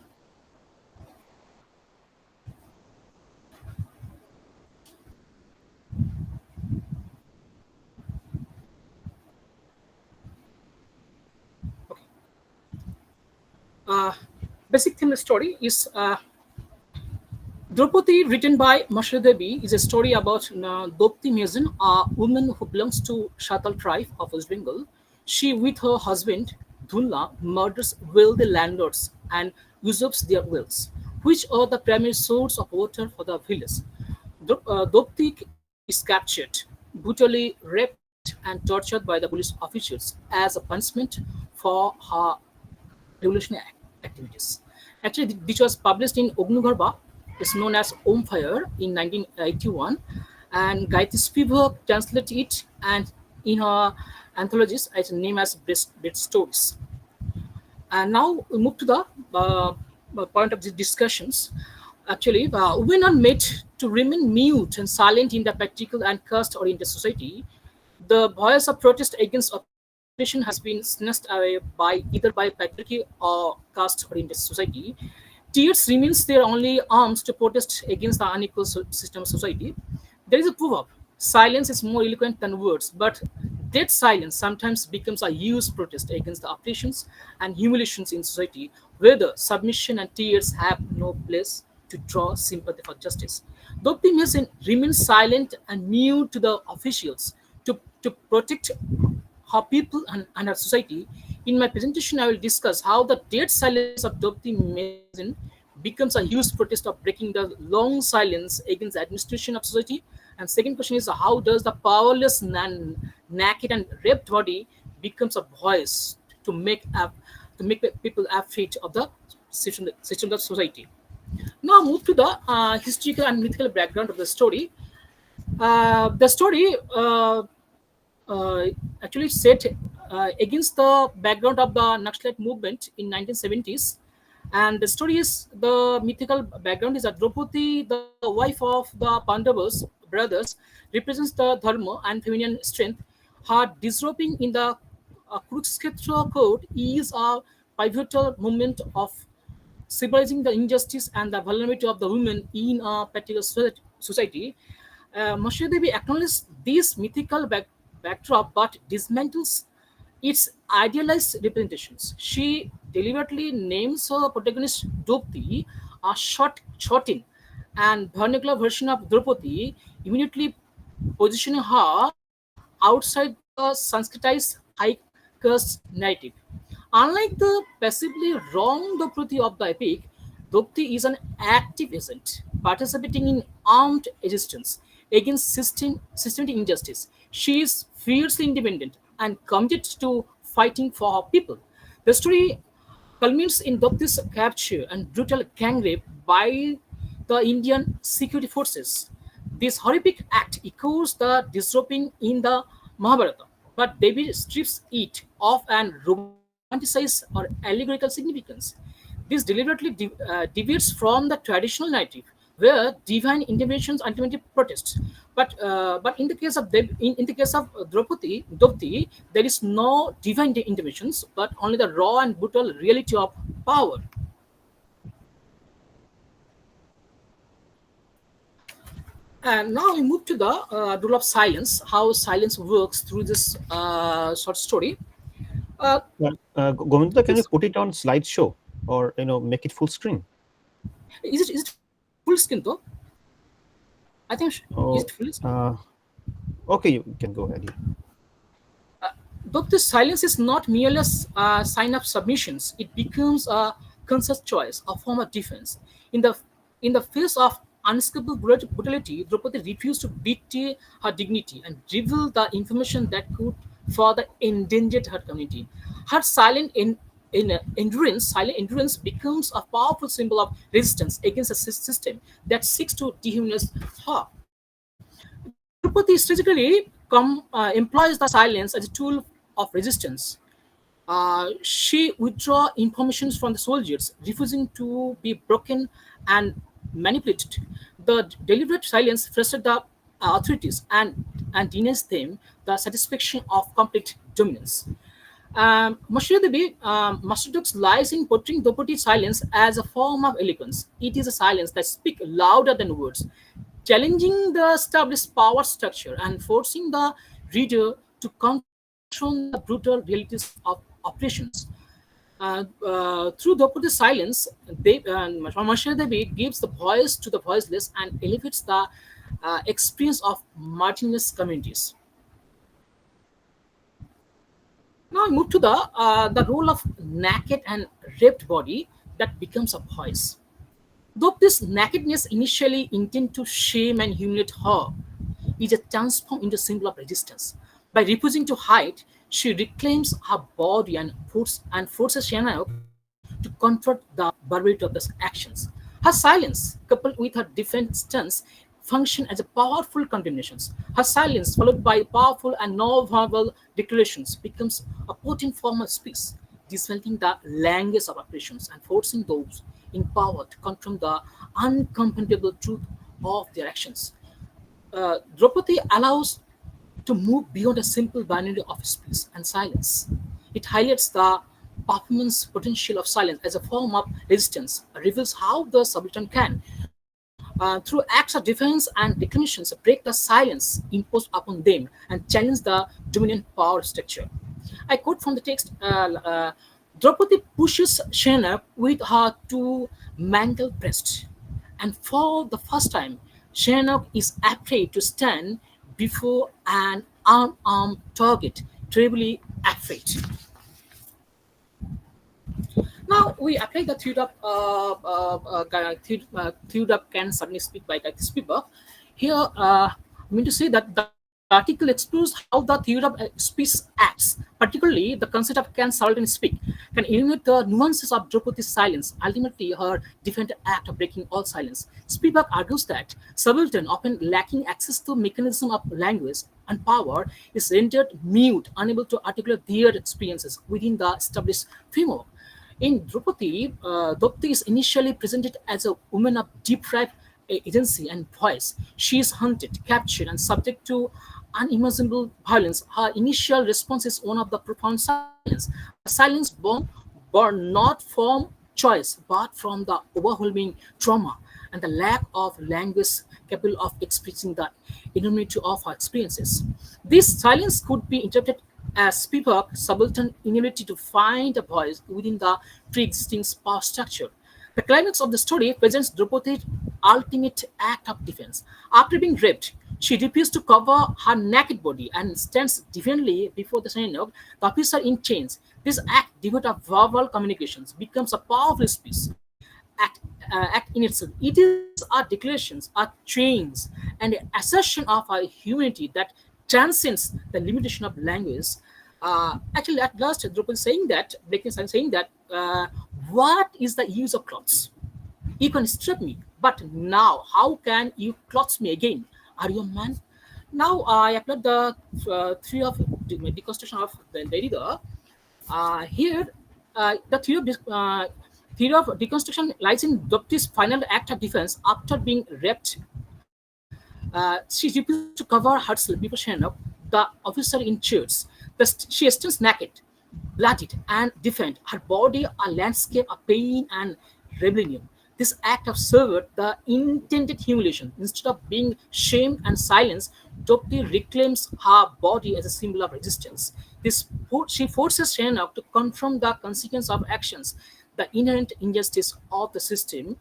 [SPEAKER 6] Okay. uh, Basic theme of the story is Draupadi, written by Masha Devi, is a story about Dopti Mezin, a woman who belongs to Shatal tribe of West Bengal. She, with her husband Dhunla, murders wealthy landlords and usurps their wealth, which are the primary source of water for the village. Dopti is captured, brutally raped, and tortured by the police officials as a punishment for her revolutionary activities. Actually, this was published in Ognugharba. It's known as Om Fire in 1981, and Gayatri Spivak translated it and in her anthologies it's named as Best Stories. And now we move to the point of the discussions. Actually, women are made to remain mute and silent in the practical and caste-oriented society. The voice of protest against oppression has been snatched away by either by patriarchy or caste-oriented society. Tears remains their only arms to protest against the unequal system of society. There is a proverb: silence is more eloquent than words, but dead silence sometimes becomes a huge protest against the oppressions and humiliations in society, where the submission and tears have no place to draw sympathy for justice. Dopti Mesin remains silent and mute to the officials to protect her people and her society. In my presentation, I will discuss how the dead silence of Dopti Mesin becomes a huge protest of breaking the long silence against the administration of society. And second question is, how does the powerless, naked, and raped body becomes a voice to make people afraid of the system of society? Now move to the historical and mythical background of the story. The story uh, actually set against the background of the Naxalite movement in 1970s. And the story is, the mythical background is that Draupadi, the wife of the Pandavas brothers, represents the dharma and feminine strength. Her disrobing in the Kurukshetra court is a pivotal moment of symbolizing the injustice and the vulnerability of the women in a particular society. Masha Devi acknowledges this mythical backdrop but dismantles its idealized representations. She deliberately names her protagonist Dopti, a shortened and vernacular version of Draupadi, immediately positioning her outside the Sanskritized high caste narrative. Unlike the passively wrong Draupadi of the epic, Dopti is an active agent, participating in armed resistance against systematic injustice. She is fiercely independent and committed to fighting for her people. The story culminates in Dopti's capture and brutal gang rape by the Indian security forces. This horrific act echoes the disrobing in the Mahabharata, but Devi strips it of and romanticizes or allegorical significance. This deliberately deviates from the traditional narrative, where divine interventions ultimately protest. But in the case of Draupadi, there is no divine interventions, but only the raw and brutal reality of power. And now we move to the rule of silence, how silence works through this short story. Uh,
[SPEAKER 1] Govinda, can you
[SPEAKER 6] this
[SPEAKER 1] put it on slideshow or make it full screen?
[SPEAKER 6] is it full screen though? I think is it
[SPEAKER 1] Oh,
[SPEAKER 6] full screen?
[SPEAKER 1] okay, you can go ahead. Yeah.
[SPEAKER 6] Though this silence is not merely a sign of submissions, it becomes a conscious choice, a form of defense. In the in the face of unscrupable brutality, Draupadi refused to betray her dignity and reveal the information that could further endanger her community. Her silent endurance becomes a powerful symbol of resistance against a system that seeks to dehumanize her. Draupadi Draupadi strategically employs the silence as a tool of resistance. She withdraw information from the soldiers, refusing to be broken and manipulated. The deliberate silence frustrates the authorities and denies them the satisfaction of complete dominance. Master Dukes lies in portraying Draupadi's silence as a form of eloquence. It is a silence that speaks louder than words, challenging the established power structure and forcing the reader to confront the brutal realities of operations. Through Draupadi's silence, Master Devi gives the voice to the voiceless and elevates the experience of marginless communities. Now I move to the role of naked and raped body that becomes a voice. Though this nakedness initially intended to shame and humiliate her, is a transformed into a symbol of resistance. By refusing to hide, she reclaims her body and forces Shana to confront the barbarity of those actions. Her silence, coupled with her defense stance, function as a powerful condemnations. Her silence, followed by powerful and non-verbal declarations, becomes a potent form of speech, dismantling the language of oppressions and forcing those in power to confront the uncomfortable truth of their actions. Draupadi allows to move beyond a simple binary of speech and silence. It highlights the performance potential of silence as a form of resistance, reveals how the subaltern can, through acts of defense and reclamations, break the silence imposed upon them and challenge the dominant power structure. I quote from the text Draupadi pushes Shana with her two mangled breasts, and for the first time, Shana is afraid to stand before an unarmed target, terribly afraid. Now we apply the theory of can suddenly speak by Spivak. Here, I mean to say that the article explores how the theory of speech acts, particularly the concept of can suddenly speak, can illuminate the nuances of Draupadi's silence, ultimately her defended act of breaking all silence. Spivak argues that subaltern, often lacking access to mechanism of language and power, is rendered mute, unable to articulate their experiences within the established framework. In Draupadi, Draupadi is initially presented as a woman of deprived agency and voice. She is hunted, captured, and subject to unimaginable violence. Her initial response is one of the profound silence, a silence born not from choice but from the overwhelming trauma and the lack of language capable of expressing the enormity of her experiences. This silence could be interpreted as Spivak's subaltern inability to find a voice within the pre-existing power structure. The climax of the story presents Draupadi's ultimate act of defense. After being raped, she refuses to cover her naked body and stands defiantly before the Senate, the officer in chains. This act, devoid of verbal communications, becomes a powerful speech act in itself. It is our declarations, our chains, and the assertion of our humanity that transcends the limitation of language. Actually, at last, Drupal saying that, Blakely saying that, what is the use of clothes? You can strip me, but now how can you clothe me again? Are you a man? Now I applied the theory of deconstruction of the Derrida. Here, theory of deconstruction lies in Dopti's final act of defense after being raped. She refuses to cover herself before Shannon, the officer in chairs. She stands naked, bloodied, and defend her body a landscape of pain and rebellion. This act of subvert the intended humiliation. Instead of being shamed and silenced, Dopti reclaims her body as a symbol of resistance. She forces Shannon to confront the consequence of actions, the inherent injustice of the system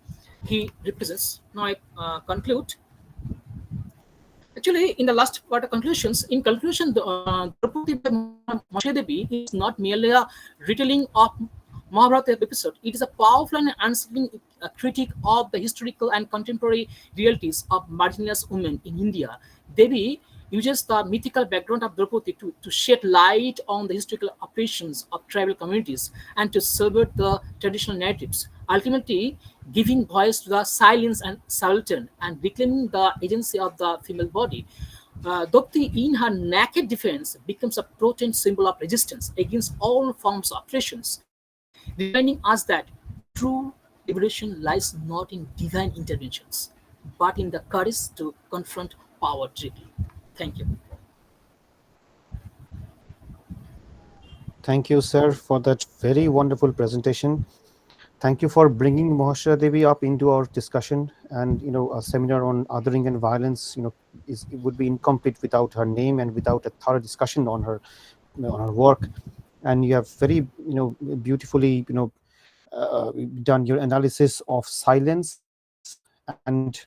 [SPEAKER 6] he represents. Now I conclude. Actually, in the last part of conclusions, in conclusion, Draupadi by Moshe Devi is not merely a retelling of Mahabharata episode. It is a powerful and unsettling critique of the historical and contemporary realities of marginalized women in India. Devi uses the mythical background of Draupadi to shed light on the historical operations of tribal communities and to subvert the traditional narratives, ultimately giving voice to the silence and subaltern and reclaiming the agency of the female body. Dopti, in her naked defense, becomes a potent symbol of resistance against all forms of oppressions, reminding us that true liberation lies not in divine interventions, but in the courage to confront power directly. Thank you.
[SPEAKER 1] Thank you, sir, for that very wonderful presentation. Thank you for bringing Mohasha Devi up into our discussion. And a seminar on othering and violence, it would be incomplete without her name and without a thorough discussion on her work. And you have very beautifully done your analysis of silence. And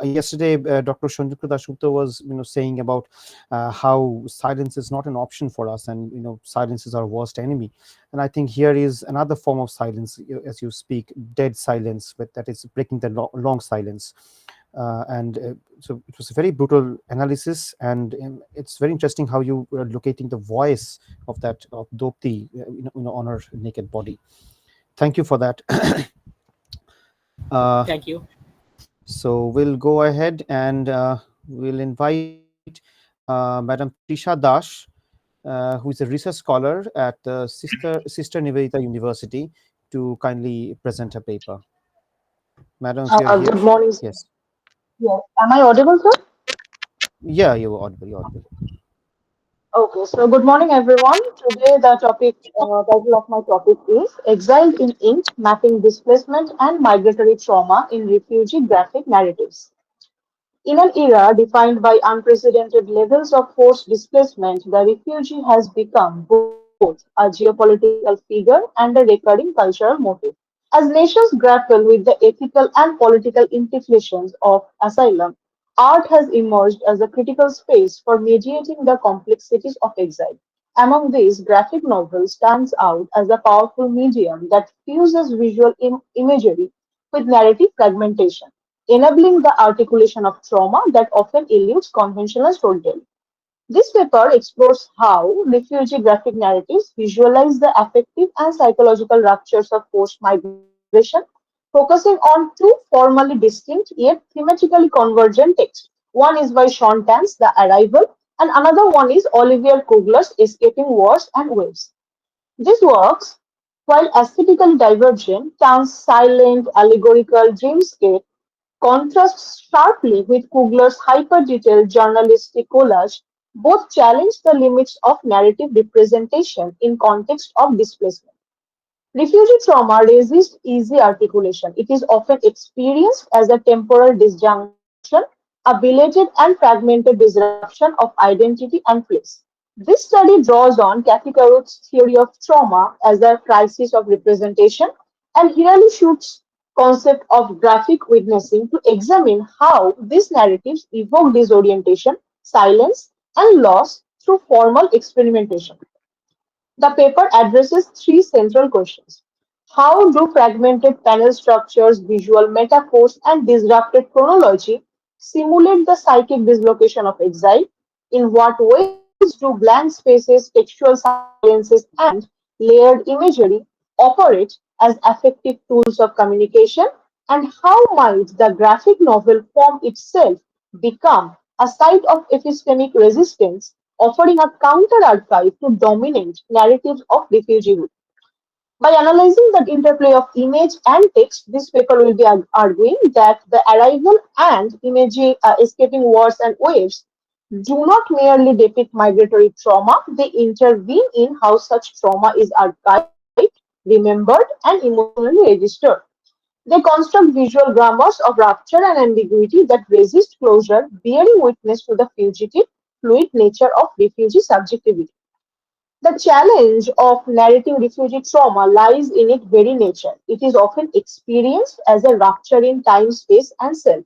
[SPEAKER 1] yesterday Dr. Shanjukta Dasgupta was saying about how silence is not an option for us, and silence is our worst enemy. And I think here is another form of silence, as you speak, dead silence, but that is breaking the long silence. And so it was a very brutal analysis, and it's very interesting how you were locating the voice of that of Dopti on her naked body. Thank you for that. uh,
[SPEAKER 6] Thank you.
[SPEAKER 1] so we'll go ahead and we'll invite Madam Trisha Dash, who is a research scholar at the Sister Nivedita University, to kindly present her paper. Madam, if you're here,
[SPEAKER 7] Good morning, sir.
[SPEAKER 1] yes,
[SPEAKER 7] Yes. Am I audible, sir?
[SPEAKER 1] yeah, you're audible. You're audible.
[SPEAKER 7] Okay, so good morning, everyone. Today, the title of my topic is Exiled in Ink, Mapping Displacement and Migratory Trauma in Refugee Graphic Narratives. In an era defined by unprecedented levels of forced displacement, the refugee has become both a geopolitical figure and a recurring cultural motif. As nations grapple with the ethical and political implications of asylum, art has emerged as a critical space for mediating the complexities of exile. Among these, graphic novel stands out as a powerful medium that fuses visual imagery with narrative fragmentation, enabling the articulation of trauma that often eludes conventional storytelling. This paper explores how refugee graphic narratives visualize the affective and psychological ruptures of forced migration, focusing on two formally distinct yet thematically convergent texts. One is by Sean Tan's The Arrival, and another one is Olivier Kugler's Escaping Wars and Waves. These works, while aesthetically divergent, Tan's silent, allegorical dreamscape contrasts sharply with Kugler's hyper-detailed journalistic collage. Both challenge the limits of narrative representation in context of displacement. Refugee trauma resists easy articulation. It is often experienced as a temporal disjunction, a belated and fragmented disruption of identity and place. This study draws on Kathy Carruth's theory of trauma as a crisis of representation and Hirali Schutz's concept of graphic witnessing to examine how these narratives evoke disorientation, silence, and loss through formal experimentation. The paper addresses three central questions. How do fragmented panel structures, visual metaphors, and disrupted chronology simulate the psychic dislocation of exile? In what ways do blank spaces, textual silences, and layered imagery operate as affective tools of communication? And how might the graphic novel form itself become a site of epistemic resistance, offering a counter-archive to dominant narratives of refugeehood? By analyzing the interplay of image and text, this paper will be arguing that the arrival and imaging escaping wars and waves do not merely depict migratory trauma, they intervene in how such trauma is archived, remembered, and emotionally registered. They construct visual grammars of rupture and ambiguity that resist closure, bearing witness to the fugitive, fluid nature of refugee subjectivity. The challenge of narrating refugee trauma lies in its very nature. It is often experienced as a rupture in time, space, and self.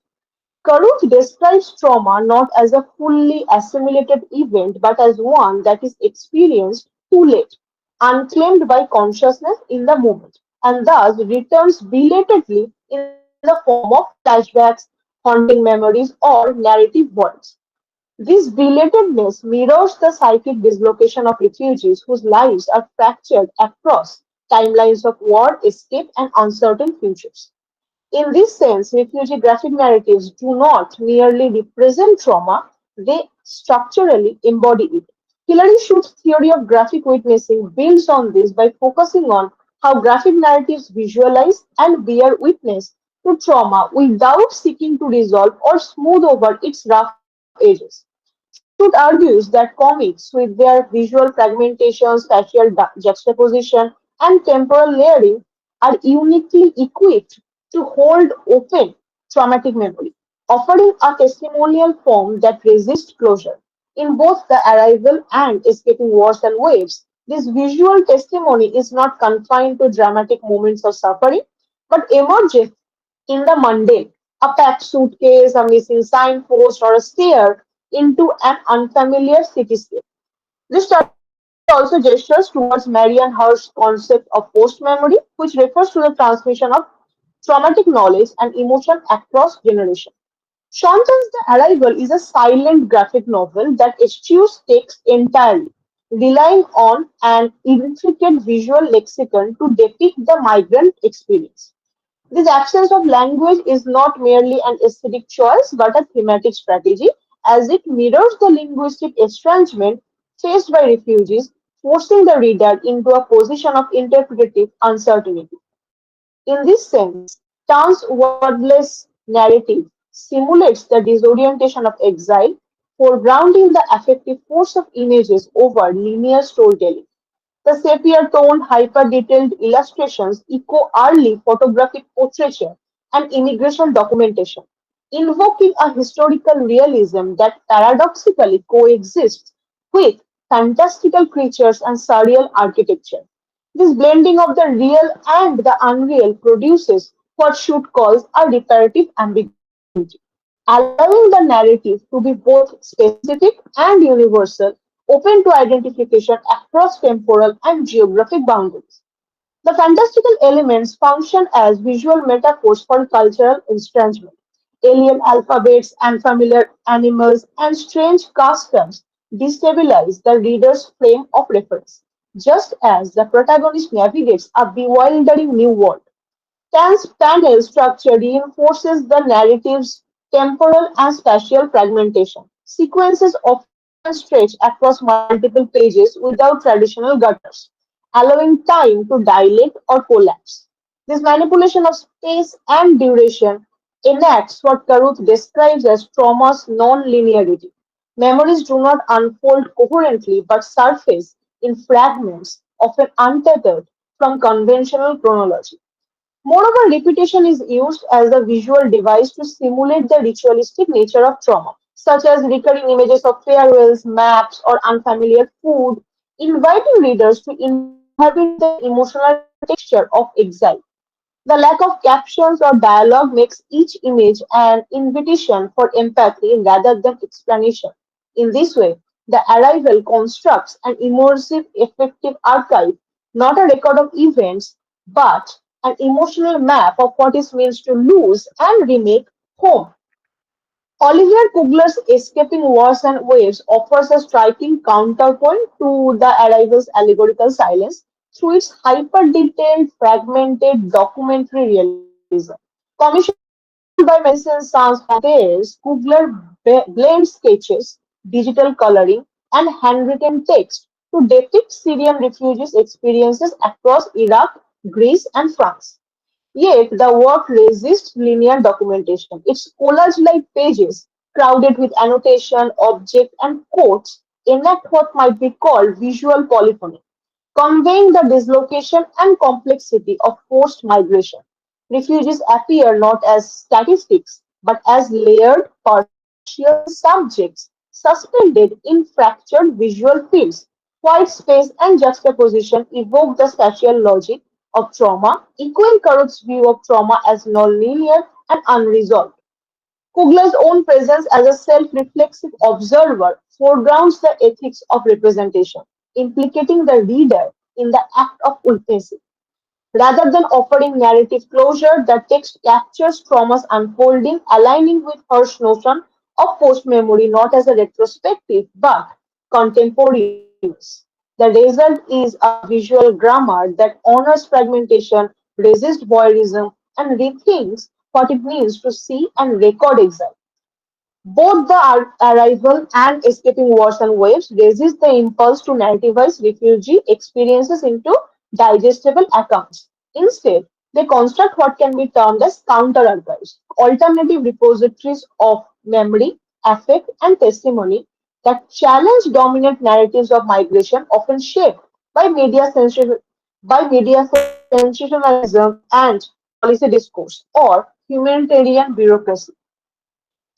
[SPEAKER 7] Carruth describes trauma not as a fully assimilated event, but as one that is experienced too late, unclaimed by consciousness in the moment, and thus returns belatedly in the form of flashbacks, haunting memories, or narrative voids. This belatedness mirrors the psychic dislocation of refugees whose lives are fractured across timelines of war, escape, and uncertain futures. In this sense, refugee graphic narratives do not merely represent trauma, they structurally embody it. Hilary Schutz's theory of graphic witnessing builds on this by focusing on how graphic narratives visualize and bear witness to trauma without seeking to resolve or smooth over its rough edges. Schutt argues that comics, with their visual fragmentation, spatial juxtaposition, and temporal layering, are uniquely equipped to hold open traumatic memory, offering a testimonial form that resists closure. In both the arrival and escaping wars and waves, this visual testimony is not confined to dramatic moments of suffering, but emerges in the mundane, a packed suitcase, a missing signpost, or a stare into an unfamiliar cityscape. This study also gestures towards Marian Hirsch's concept of post-memory, which refers to the transmission of traumatic knowledge and emotion across generations. Shonton's The Arrival is a silent graphic novel that eschews text entirely, relying on an intricate visual lexicon to depict the migrant experience. This absence of language is not merely an aesthetic choice but a thematic strategy, as it mirrors the linguistic estrangement faced by refugees, forcing the reader into a position of interpretive uncertainty. In this sense, Tan's wordless narrative simulates the disorientation of exile, foregrounding the affective force of images over linear storytelling. The sepia-toned, hyper-detailed illustrations echo early photographic portraiture and immigration documentation, invoking a historical realism that paradoxically coexists with fantastical creatures and surreal architecture. This blending of the real and the unreal produces what Shute calls a reparative ambiguity, allowing the narrative to be both specific and universal, open to identification across temporal and geographic boundaries. The fantastical elements function as visual metaphors for cultural estrangement. Alien alphabets, unfamiliar animals, and strange customs destabilize the reader's frame of reference, just as the protagonist navigates a bewildering new world. Tan's panel structure reinforces the narrative's temporal and spatial fragmentation. Sequences often stretch across multiple pages without traditional gutters, allowing time to dilate or collapse. This manipulation of space and duration enacts what Carruth describes as trauma's non-linearity. Memories do not unfold coherently but surface in fragments, often untethered from conventional chronology. Moreover, repetition is used as a visual device to simulate the ritualistic nature of trauma, such as recurring images of farewells, maps, or unfamiliar food, inviting readers to inhabit the emotional texture of exile. The lack of captions or dialogue makes each image an invitation for empathy rather than explanation. In this way, the arrival constructs an immersive, effective archive, not a record of events, but an emotional map of what it means to lose and remake home. Olivier Kugler's Escaping Wars and Waves offers a striking counterpoint to the Arrival's allegorical silence through its hyper-detailed, fragmented documentary realism. Commissioned by Médecins Sans Frontières, Kugler blends sketches, digital coloring, and handwritten text to depict Syrian refugees' experiences across Iraq, Greece, and France. Yet the work resists linear documentation. Its collage-like pages, crowded with annotation, object, and quotes, enact what might be called visual polyphony, conveying the dislocation and complexity of forced migration. Refugees appear not as statistics, but as layered partial subjects suspended in fractured visual fields. White space and juxtaposition evoke the spatial logic of trauma, echoing Carruth's view of trauma as nonlinear and unresolved. Kugler's own presence as a self-reflexive observer foregrounds the ethics of representation, implicating the reader in the act of witnessing. Rather than offering narrative closure, the text captures trauma's unfolding, aligning with Hirsch's notion of post-memory not as a retrospective but contemporaneous. The result is a visual grammar that honors fragmentation, resists voyeurism, and rethinks what it means to see and record exile. Both the arrival and escaping wars and waves resist the impulse to narrativize refugee experiences into digestible accounts. Instead, they construct what can be termed as counter archives, alternative repositories of memory, affect, and testimony that challenge dominant narratives of migration, often shaped by sensationalism and policy discourse or humanitarian bureaucracy.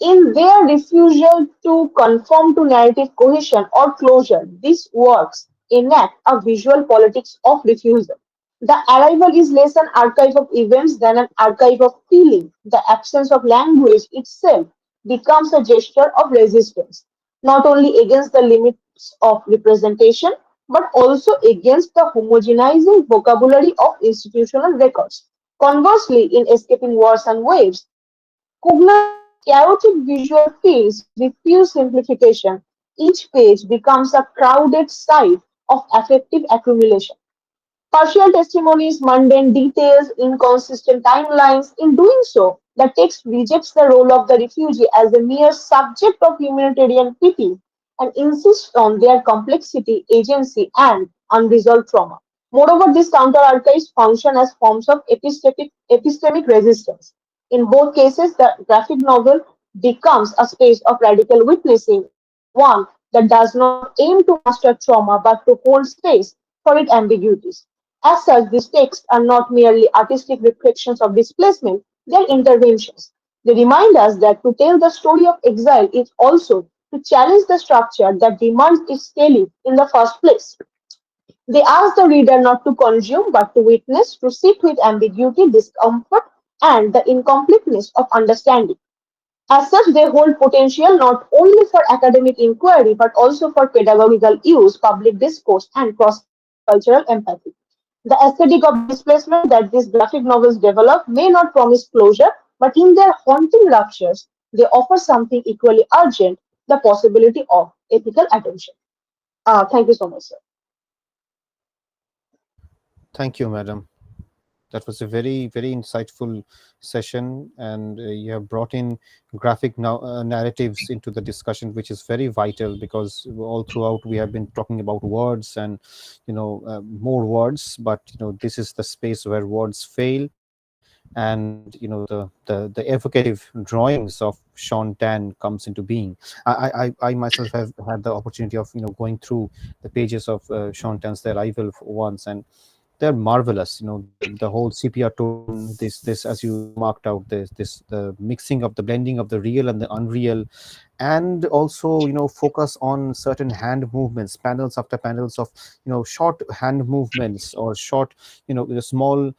[SPEAKER 7] In their refusal to conform to narrative cohesion or closure, these works enact a visual politics of refusal. The arrival is less an archive of events than an archive of feeling. The absence of language itself becomes a gesture of resistance, not only against the limits of representation, but also against the homogenizing vocabulary of institutional records. Conversely, in Escaping Wars and Waves, Kugler's chaotic visual fields refuse simplification. Each page becomes a crowded site of affective accumulation. Partial testimonies, mundane details, inconsistent timelines. In doing so, the text rejects the role of the refugee as a mere subject of humanitarian pity and insists on their complexity, agency, and unresolved trauma. Moreover, these counter archives function as forms of epistemic resistance. In both cases, the graphic novel becomes a space of radical witnessing, one that does not aim to master trauma but to hold space for its ambiguities. As such, these texts are not merely artistic reflections of displacement, they are interventions. They remind us that to tell the story of exile is also to challenge the structure that demands its telling in the first place. They ask the reader not to consume but to witness, to sit with ambiguity, discomfort, and the incompleteness of understanding. As such, they hold potential not only for academic inquiry but also for pedagogical use, public discourse, and cross-cultural empathy. The aesthetic of displacement that these graphic novels develop may not promise closure, but in their haunting ruptures, they offer something equally urgent, the possibility of ethical attention. Thank you so much, sir.
[SPEAKER 1] Thank you, madam. That was a very, very insightful session, and you have brought in graphic narratives into the discussion, which is very vital because all throughout we have been talking about words and more words, but this is the space where words fail, and the evocative drawings of Sean Tan comes into being. I myself have had the opportunity of going through the pages of Sean Tan's The Arrival once, and they're marvelous. The whole sepia tone, this as you marked out, this the mixing of the blending of the real and the unreal, and also focus on certain hand movements, panels after panels of short hand movements, or short the small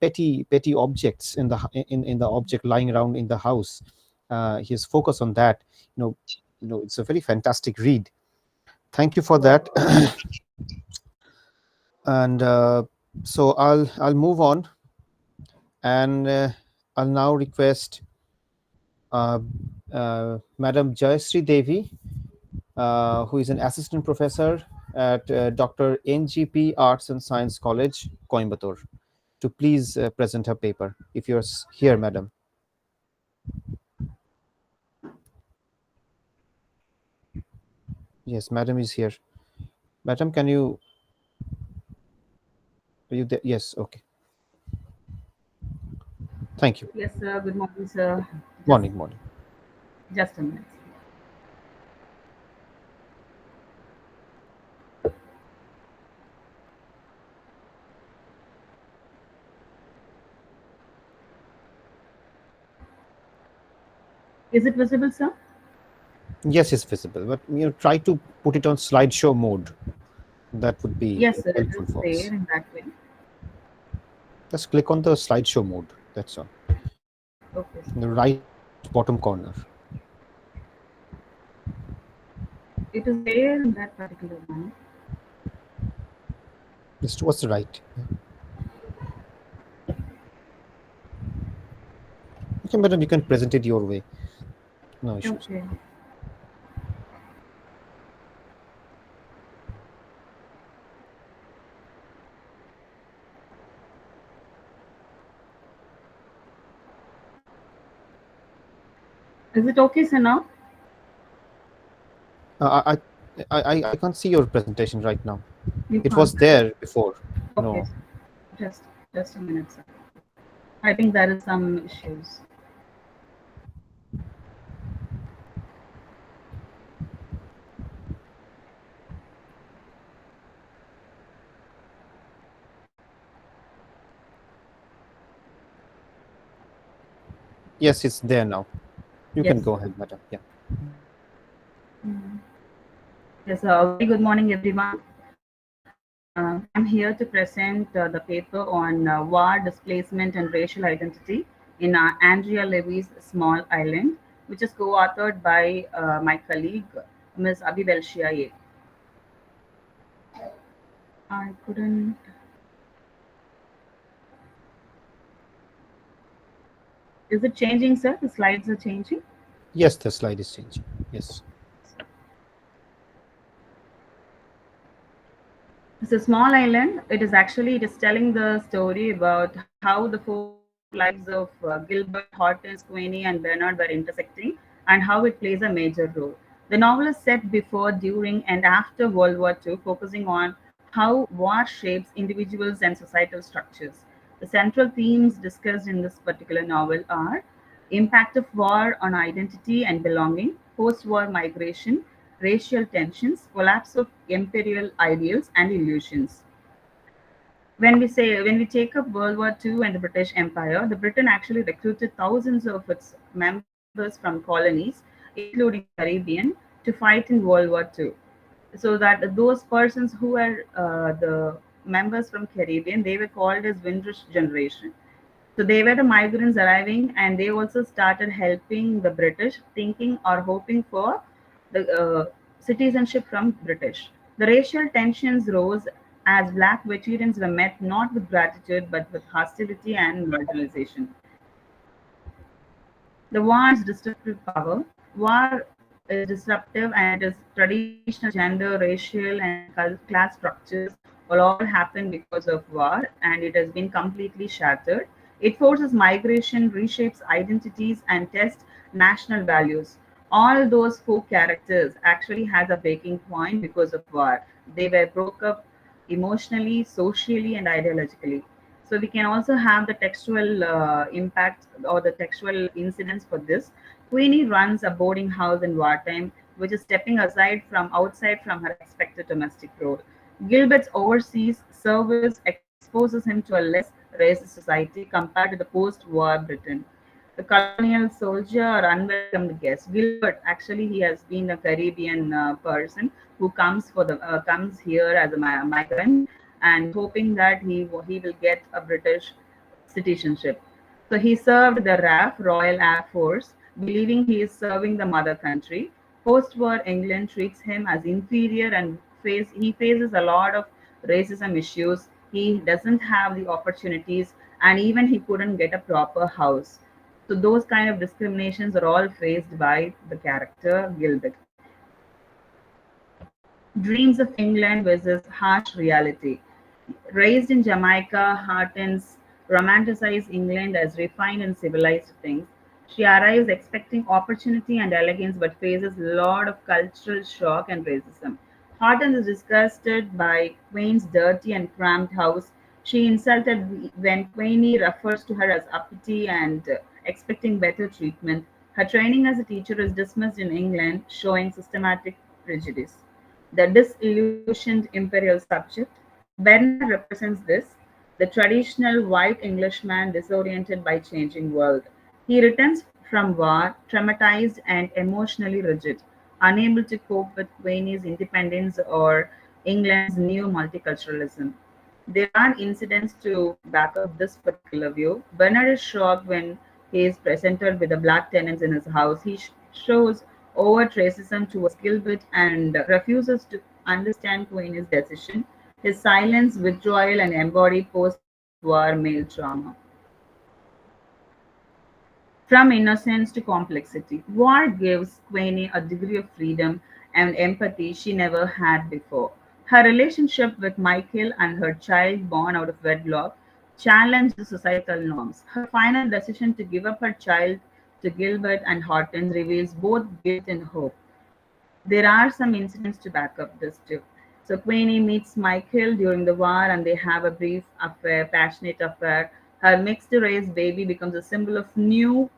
[SPEAKER 1] petty objects in the object lying around in the house. His focus on that, you know it's a very fantastic read. Thank you for that. And so I'll move on, and I'll now request uh, Madam Jayasri Devi, who is an assistant professor at Dr. NGP Arts and Science College, Coimbatore, to please present her paper. If you're here, madam. Yes, madam is here. Madam, are you there? Yes, okay. Thank you.
[SPEAKER 8] Yes, sir. Good morning, sir. Just,
[SPEAKER 1] Morning, morning.
[SPEAKER 8] just a minute. Is it visible, sir?
[SPEAKER 1] Yes, it's visible, but try to put it on slideshow mode. That would be
[SPEAKER 8] Yes, sir. It
[SPEAKER 1] helpful
[SPEAKER 8] is
[SPEAKER 1] for
[SPEAKER 8] there
[SPEAKER 1] us.
[SPEAKER 8] in that way.
[SPEAKER 1] Just click on the slideshow mode. That's all.
[SPEAKER 8] Okay,
[SPEAKER 1] In
[SPEAKER 8] sir.
[SPEAKER 1] the right bottom corner.
[SPEAKER 8] It is there in that particular one.
[SPEAKER 1] Just towards the right. Okay, madam, you can present it your way. No issues.
[SPEAKER 8] Okay. Is it okay, sir, now?
[SPEAKER 1] I, I can't see your presentation right now.
[SPEAKER 8] You
[SPEAKER 1] It
[SPEAKER 8] can't.
[SPEAKER 1] was there before.
[SPEAKER 8] Okay,
[SPEAKER 1] No.
[SPEAKER 8] just a minute, sir. I think there is some issues.
[SPEAKER 1] Yes, it's there now. You can
[SPEAKER 8] Yes.
[SPEAKER 1] go ahead, madam. Yeah.
[SPEAKER 8] Yes, a very good morning, everyone. I'm here to present the paper on war, displacement, and racial identity in Andrea Levy's Small Island, which is co-authored by my colleague, Ms. Abhi. I couldn't. Is it changing, sir? The slides are changing.
[SPEAKER 1] Yes, the slide is changing. Yes.
[SPEAKER 8] It's a small island. It is telling the story about how the four lives of Gilbert, Hortense, Queenie, and Bernard were intersecting, and how it plays a major role. The novel is set before, during, and after World War II, focusing on how war shapes individuals and societal structures. The central themes discussed in this particular novel are impact of war on identity and belonging, post-war migration, racial tensions, collapse of imperial ideals and illusions. When we take up World War II and the British Empire, the Britain actually recruited thousands of its members from colonies, including the Caribbean, to fight in World War II. So that those persons who were the members from Caribbean, they were called as Windrush generation. So they were the migrants arriving, and they also started helping the British, thinking or hoping for the citizenship from British. The racial tensions rose as black veterans were met not with gratitude but with hostility and marginalization. The war's destructive power. War is disruptive and it is traditional gender, racial, and class structures will all happen because of war, and it has been completely shattered. It forces migration, reshapes identities, and tests national values. All those four characters actually has a breaking point because of war. They were broke up emotionally, socially, and ideologically. So we can also have the textual impact or the textual incidents for this. Queenie runs a boarding house in wartime, which is stepping aside from outside from her expected domestic role. Gilbert's overseas service exposes him to a less racist society compared to the post-war Britain. The colonial soldier or unwelcomed guest. Gilbert, actually, he has been a Caribbean person who comes here as a migrant and hoping that he will get a British citizenship. So he served the RAF, Royal Air Force, believing he is serving the mother country. Post-war England treats him as inferior and he faces a lot of racism issues. He doesn't have the opportunities, and even he couldn't get a proper house. So those kind of discriminations are all faced by the character Gilbert. Dreams of England versus harsh reality. Raised in Jamaica, Hartens romanticized England as refined and civilized things. She arrives expecting opportunity and elegance but faces a lot of cultural shock and racism. Hartens is disgusted by Queen's dirty and cramped house. She insulted when Queenie refers to her as uppity and expecting better treatment. Her training as a teacher is dismissed in England, showing systematic prejudice. The disillusioned imperial subject. Bernard represents this, the traditional white Englishman disoriented by changing world. He returns from war, traumatized and emotionally rigid, unable to cope with Queenie's independence or England's new multiculturalism. There are incidents to back up this particular view. Bernard is shocked when he is presented with the black tenants in his house. He shows overt racism towards Gilbert and refuses to understand Queenie's decision. His silence, withdrawal, and embody post-war male trauma. From innocence to complexity, war gives Queenie a degree of freedom and empathy she never had before. Her relationship with Michael and her child born out of wedlock challenged the societal norms. Her final decision to give up her child to Gilbert and Hortense reveals both guilt and hope. There are some incidents to back up this too. So Queenie meets Michael during the war and they have a brief affair, passionate affair. Her mixed race baby becomes a symbol of new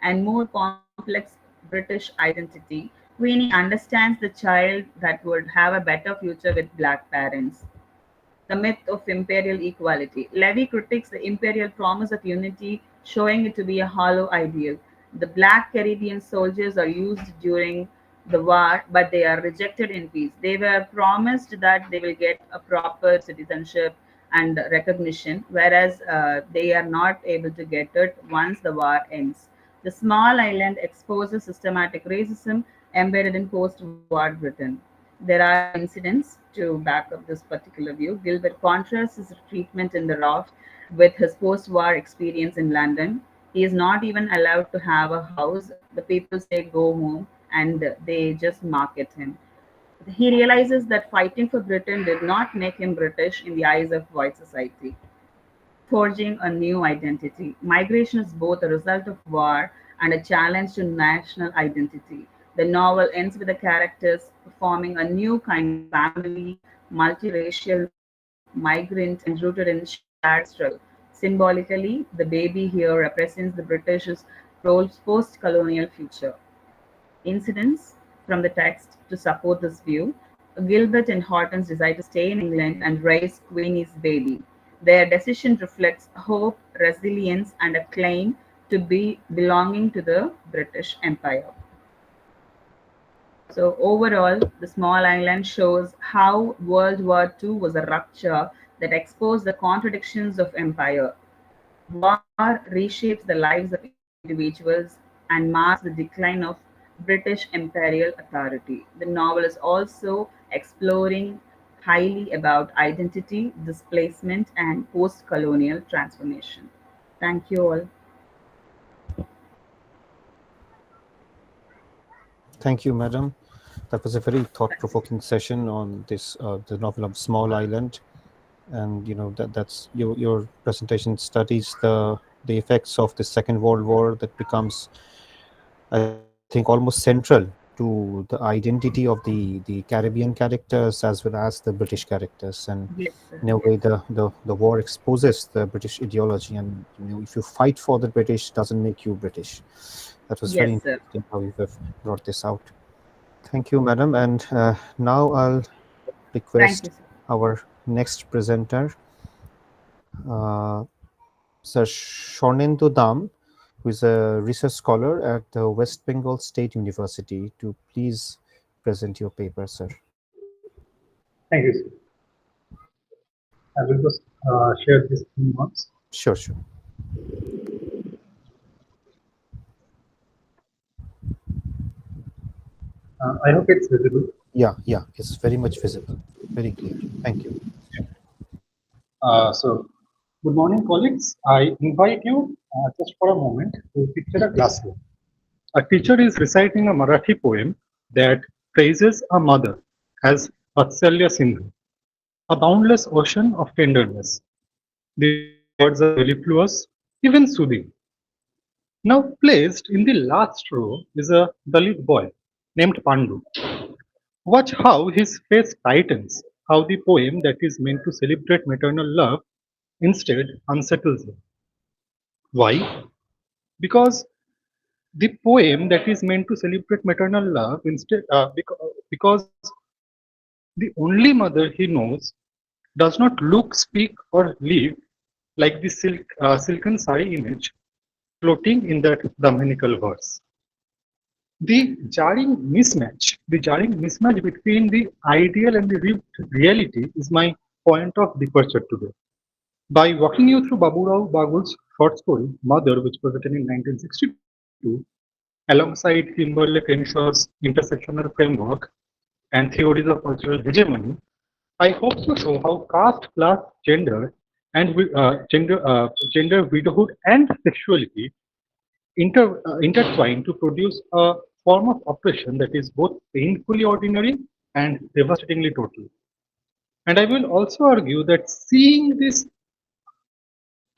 [SPEAKER 8] and more complex British identity. Queenie understands the child that would have a better future with black parents. The myth of imperial equality. Levy critiques the imperial promise of unity, showing it to be a hollow ideal. The black Caribbean soldiers are used during the war, but they are rejected in peace. They were promised that they will get a proper citizenship and recognition, whereas they are not able to get it once the war ends. The small island exposes systematic racism embedded in post war Britain. There are some incidents to back up this particular view. Gilbert contrasts his treatment in the raft with his post war experience in London. He is not even allowed to have a house. The people say, "Go home," and they just market him. He realizes that fighting for Britain did not make him British in the eyes of white society, forging a new identity. Migration is both a result of war and a challenge to national identity. The novel ends with the characters forming a new kind of family, multiracial, migrant, and rooted in shared struggle. Symbolically, the baby here represents the British's post colonial future. Incidents from the text to support this view. Gilbert and Hortense decide to stay in England and raise Queenie's baby. Their decision reflects hope, resilience, and a claim to be belonging to the British Empire. So overall, the small island shows how World War II was a rupture that exposed the contradictions of empire. War reshapes the lives of individuals and marks the decline of British imperial authority. The novel is also exploring highly about identity, displacement, and post colonial transformation. Thank you all.
[SPEAKER 1] Thank you, madam. That was a very thought-provoking session on this the novel of Small Island, and that's your presentation studies the effects of the Second World War that becomes, I think, almost central to the identity of the Caribbean characters as well as the British characters. And
[SPEAKER 8] Yes, sir.
[SPEAKER 1] in a way, the war exposes the British ideology, and if you fight for the British, doesn't make you British. That was very
[SPEAKER 8] Yes, sir.
[SPEAKER 1] interesting how you have brought this out. Thank you, madam. And now I'll
[SPEAKER 8] Thank
[SPEAKER 1] request
[SPEAKER 8] you, sir.
[SPEAKER 1] our next presenter, uh, Sir Shornendu Dam, who is a research scholar at the West Bengal State University, to please present your paper, sir.
[SPEAKER 9] Thank you, sir. I will just share this thing once.
[SPEAKER 1] Sure, sure.
[SPEAKER 9] I hope it's visible.
[SPEAKER 1] Yeah, it's very much visible, very clear. Thank you.
[SPEAKER 9] So, good morning, colleagues. I invite you just for a moment to picture a classroom. A teacher is reciting a Marathi poem that praises a mother as Vatsalya Sindhu, a boundless ocean of tenderness. The words are mellifluous, even soothing. Now, placed in the last row is a Dalit boy named Pandu. Watch how his face tightens, how the poem that is meant to celebrate maternal love instead unsettles him. Why? Because the poem that is meant to celebrate maternal love because the only mother he knows does not look, speak, or live like the silken sari image floating in that Brahmanical verse. The jarring mismatch between the ideal and the reality is my point of departure today. By walking you through Baburao Bagul's short story, Mother, which was written in 1962, alongside Kimberly Crenshaw's intersectional framework and theories of cultural hegemony, I hope to show how caste, class, gender, widowhood, and sexuality intertwine to produce a form of oppression that is both painfully ordinary and devastatingly total. And I will also argue that seeing this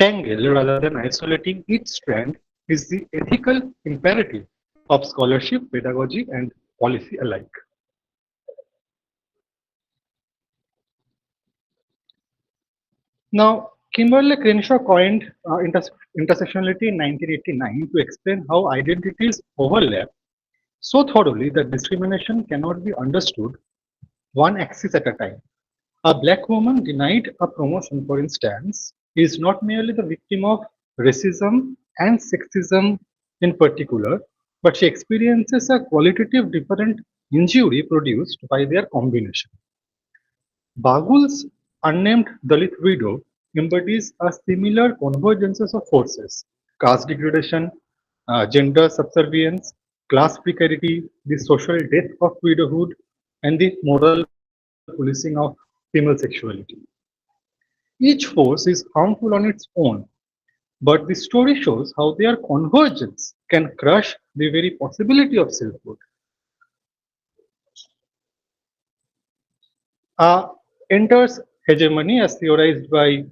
[SPEAKER 9] tangle rather than isolating each strand is the ethical imperative of scholarship, pedagogy, and policy alike. Now, Kimberly Crenshaw coined intersectionality in 1989 to explain how identities overlap so thoroughly that discrimination cannot be understood one axis at a time. A black woman denied a promotion, for instance, is not merely the victim of racism and sexism in particular, but she experiences a qualitative different injury produced by their combination. Bagul's unnamed Dalit widow embodies a similar convergence of forces: caste degradation, gender subservience, class precarity, the social death of widowhood, and the moral policing of female sexuality. Each force is harmful on its own, but the story shows how their convergence can crush the very possibility of selfhood. Enters hegemony as theorized by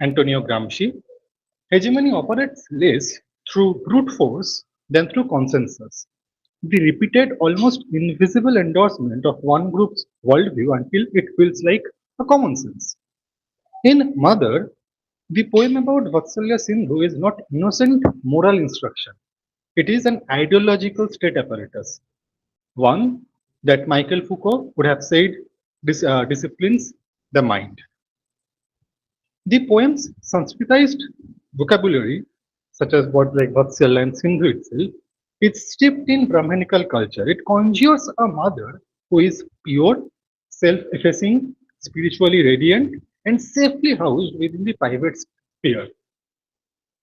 [SPEAKER 9] Antonio Gramsci. Hegemony operates less through brute force than through consensus. The repeated, almost invisible endorsement of one group's worldview until it feels like a common sense. In Mother, the poem about Vatsalya Sindhu is not innocent moral instruction. It is an ideological state apparatus, one that Michael Foucault would have said disciplines the mind. The poem's Sanskritized vocabulary, such as words like Vatsalya and Sindhu itself, is steeped in Brahmanical culture. It conjures a mother who is pure, self-effacing, spiritually radiant, and safely housed within the private sphere.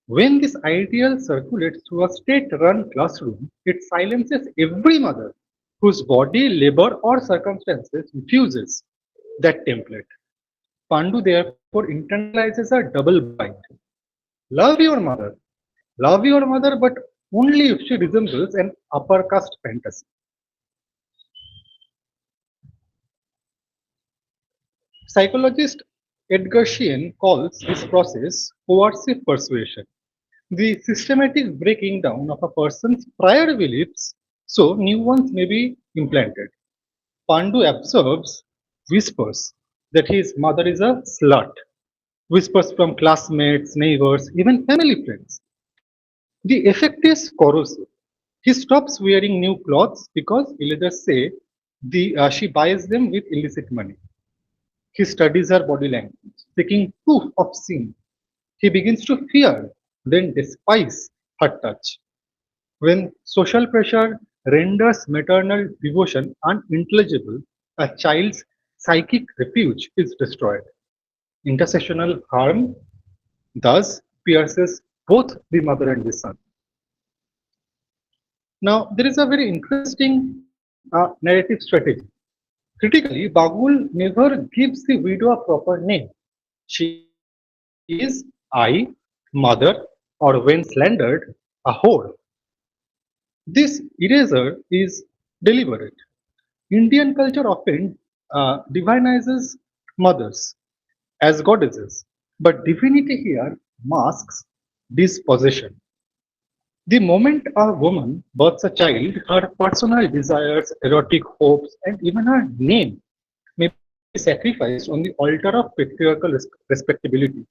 [SPEAKER 9] When this ideal circulates through a state-run classroom, it silences every mother whose body, labor, or circumstances refuses that template. Pandu therefore internalizes a double bind. Love your mother. Love your mother, but only if she resembles an upper caste fantasy. Psychologist Edgar Schein calls this process coercive persuasion, the systematic breaking down of a person's prior beliefs so new ones may be implanted. Pandu observes whispers that his mother is a slut, whispers from classmates, neighbors, even family friends. The effect is corrosive. He stops wearing new clothes because villagers say she buys them with illicit money. He studies her body language, seeking proof of sin. He begins to fear, then despise her touch. When social pressure renders maternal devotion unintelligible, a child's psychic refuge is destroyed. Intersectional harm thus pierces both the mother and the son. Now, there is a very interesting narrative strategy. Critically, Bagul never gives the widow a proper name. She is I, mother, or when slandered, a whore. This erasure is deliberate. Indian culture often divinizes mothers as goddesses, but divinity here masks dispossession. The moment a woman births a child, her personal desires, erotic hopes, and even her name may be sacrificed on the altar of patriarchal respectability.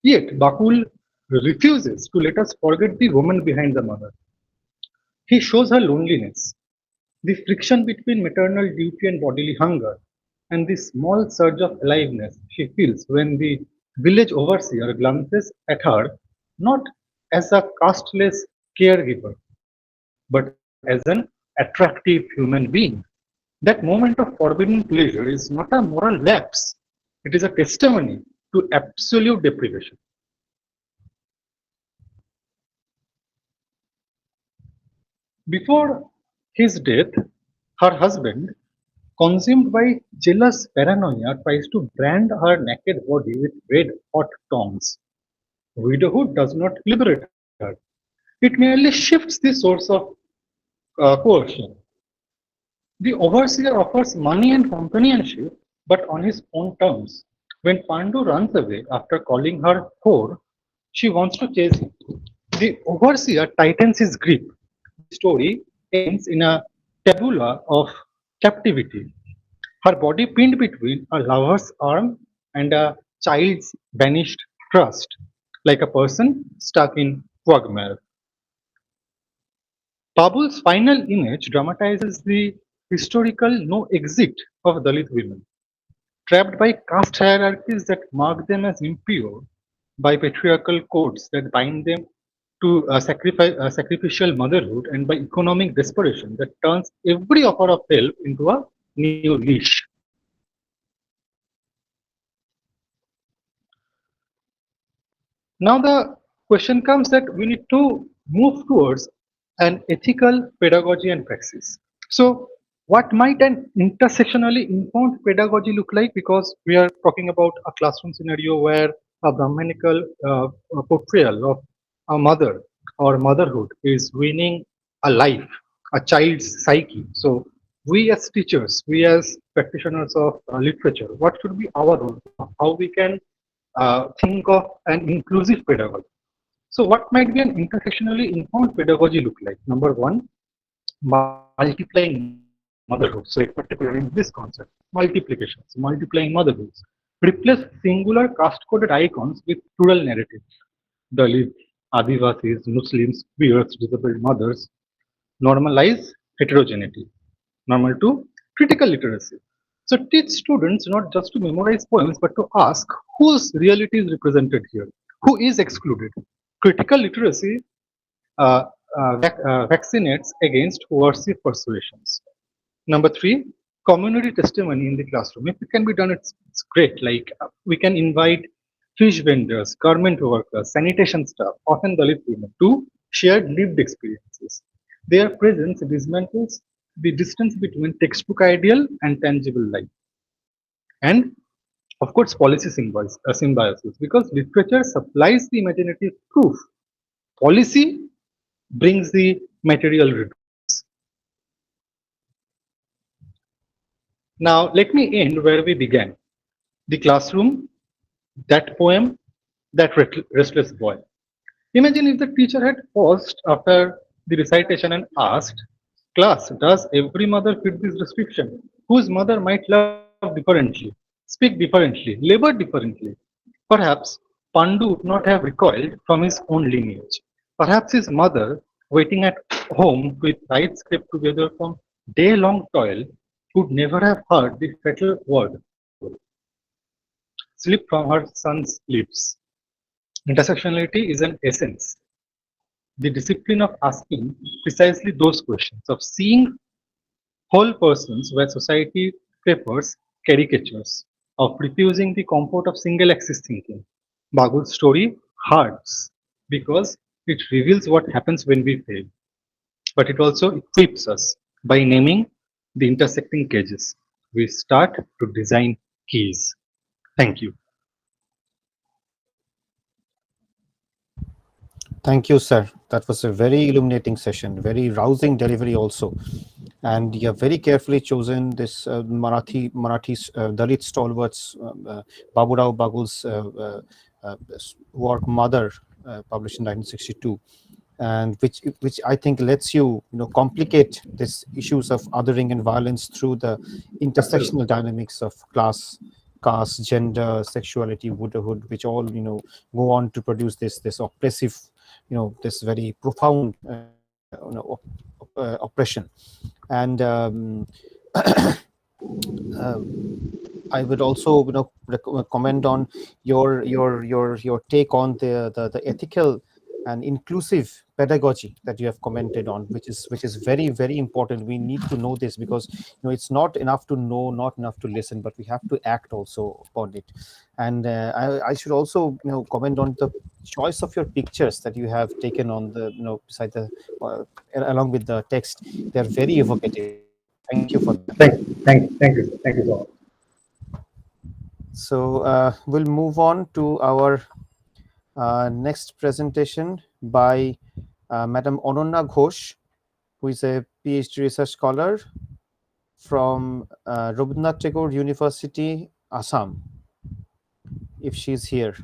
[SPEAKER 9] Yet Bakul refuses to let us forget the woman behind the mother. He shows her loneliness, the friction between maternal duty and bodily hunger, and the small surge of aliveness she feels when the village overseer glances at her not as a casteless caregiver, but as an attractive human being. That moment of forbidden pleasure is not a moral lapse, it is a testimony to absolute deprivation. Before his death, her husband, consumed by jealous paranoia, tries to brand her naked body with red hot tongs. Widowhood does not liberate her, it merely shifts the source of coercion. The overseer offers money and companionship, but on his own terms. When Pandu runs away after calling her whore, she wants to chase him. The overseer tightens his grip. The story ends in a tabula of captivity. Her body pinned between a lover's arm and a child's vanished trust, like a person stuck in quagmire. Babul's final image dramatizes the historical no exit of Dalit women, trapped by caste hierarchies that mark them as impure, by patriarchal codes that bind them to sacrificial motherhood, and by economic desperation that turns every offer of help into a new leash. Now the question comes that we need to move towards an ethical pedagogy and praxis. So what might an intersectionally informed pedagogy look like? Because we are talking about a classroom scenario where a Brahmanical portrayal of a mother or motherhood is winning a life, a child's psyche. So we as teachers, we as practitioners of literature, what should be our role? How we can think of an inclusive pedagogy. So what might be an intersectionally informed pedagogy look like? Number one, multiplying motherhood. So particularly in this concept, multiplications, multiplying motherhoods. Replace singular caste-coded icons with plural narratives. Dalits, Adivasis, Muslims, queers, disabled mothers. Normalize heterogeneity. Number two, critical literacy. So teach students not just to memorize poems, but to ask whose reality is represented here, who is excluded. Critical literacy uh, vaccinates against coercive persuasions. Number three, community testimony in the classroom. If it can be done, it's great. Like we can invite fish vendors, garment workers, sanitation staff, often Dalit women, to share lived experiences. Their presence dismantles the distance between textbook ideal and tangible life. And of course, policy symbiosis, because literature supplies the imaginative proof. Policy brings the material reduce. Now, let me end where we began. The classroom, that poem, that restless boy. Imagine if the teacher had paused after the recitation and asked, class, does every mother fit this description? Whose mother might love differently, speak differently, labor differently? Perhaps Pandu would not have recoiled from his own lineage. Perhaps his mother, waiting at home with rights scraped together from day long toil, would never have heard the fatal word slip from her son's lips. Intersectionality is an essence, the discipline of asking precisely those questions, of seeing whole persons where society prefers caricatures, of refusing the comfort of single axis thinking. Bagul's story hurts because it reveals what happens when we fail, but it also equips us by naming the intersecting cages. We start to design keys. Thank you.
[SPEAKER 1] Thank you, sir. That was a very illuminating session, very rousing delivery also. And you have very carefully chosen this Marathi Dalit stalwarts, Baburao Bagul's work Mother, published in 1962, and which I think lets you complicate these issues of othering and violence through the intersectional dynamics of class, caste, gender, sexuality, widowhood, which all go on to produce this oppressive, this very profound oppression. And uh, I would also comment on your take on the ethical and inclusive pedagogy that you have commented on, which is very, very important. We need to know this, because it's not enough to know, not enough to listen, but we have to act also upon it. And I should also comment on the choice of your pictures that you have taken on the beside the along with the text. They are very evocative. Thank you for that.
[SPEAKER 9] Thank you so much.
[SPEAKER 1] So we'll move on to our next presentation by Madam Ananya Ghosh, who is a PhD research scholar from Rabindranath Tagore University, Assam, if she's here.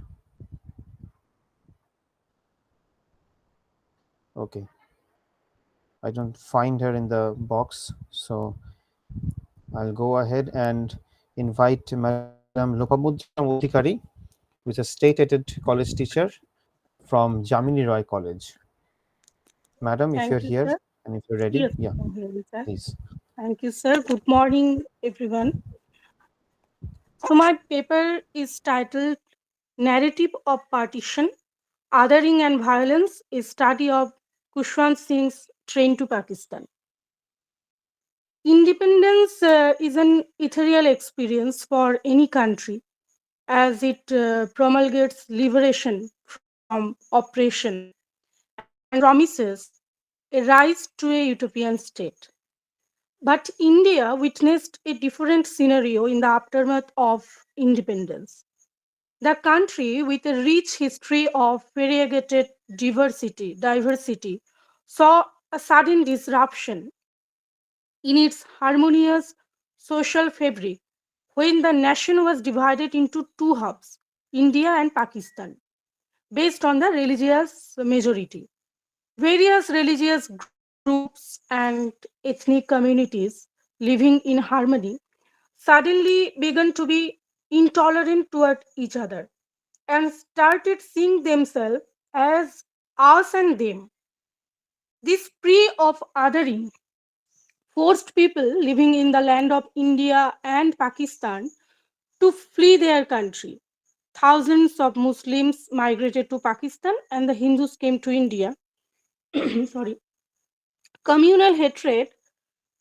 [SPEAKER 1] Okay. I don't find her in the box, so I'll go ahead and invite Madam Lopamudra Motikari, who is a state-aided college teacher from Jamini Roy College. Madam, if you're
[SPEAKER 10] Thank you,
[SPEAKER 1] here
[SPEAKER 10] sir.
[SPEAKER 1] and if you're ready,
[SPEAKER 10] Yes,
[SPEAKER 1] yeah,
[SPEAKER 10] I'm here, sir.
[SPEAKER 1] please.
[SPEAKER 10] Thank you, sir. Good morning, everyone. So, my paper is titled Narrative of Partition, Othering and Violence, a study of Kushwant Singh's Train to Pakistan. Independence is an ethereal experience for any country as it promulgates liberation from oppression and promises a rise to a utopian state. But India witnessed a different scenario in the aftermath of independence. The country, with a rich history of variegated diversity, saw a sudden disruption in its harmonious social fabric when the nation was divided into two hubs, India and Pakistan, based on the religious majority. Various religious groups and ethnic communities living in harmony suddenly began to be intolerant toward each other and started seeing themselves as us and them. This spree of othering forced people living in the land of India and Pakistan to flee their country. Thousands of Muslims migrated to Pakistan and the Hindus came to India. Sorry. Communal hatred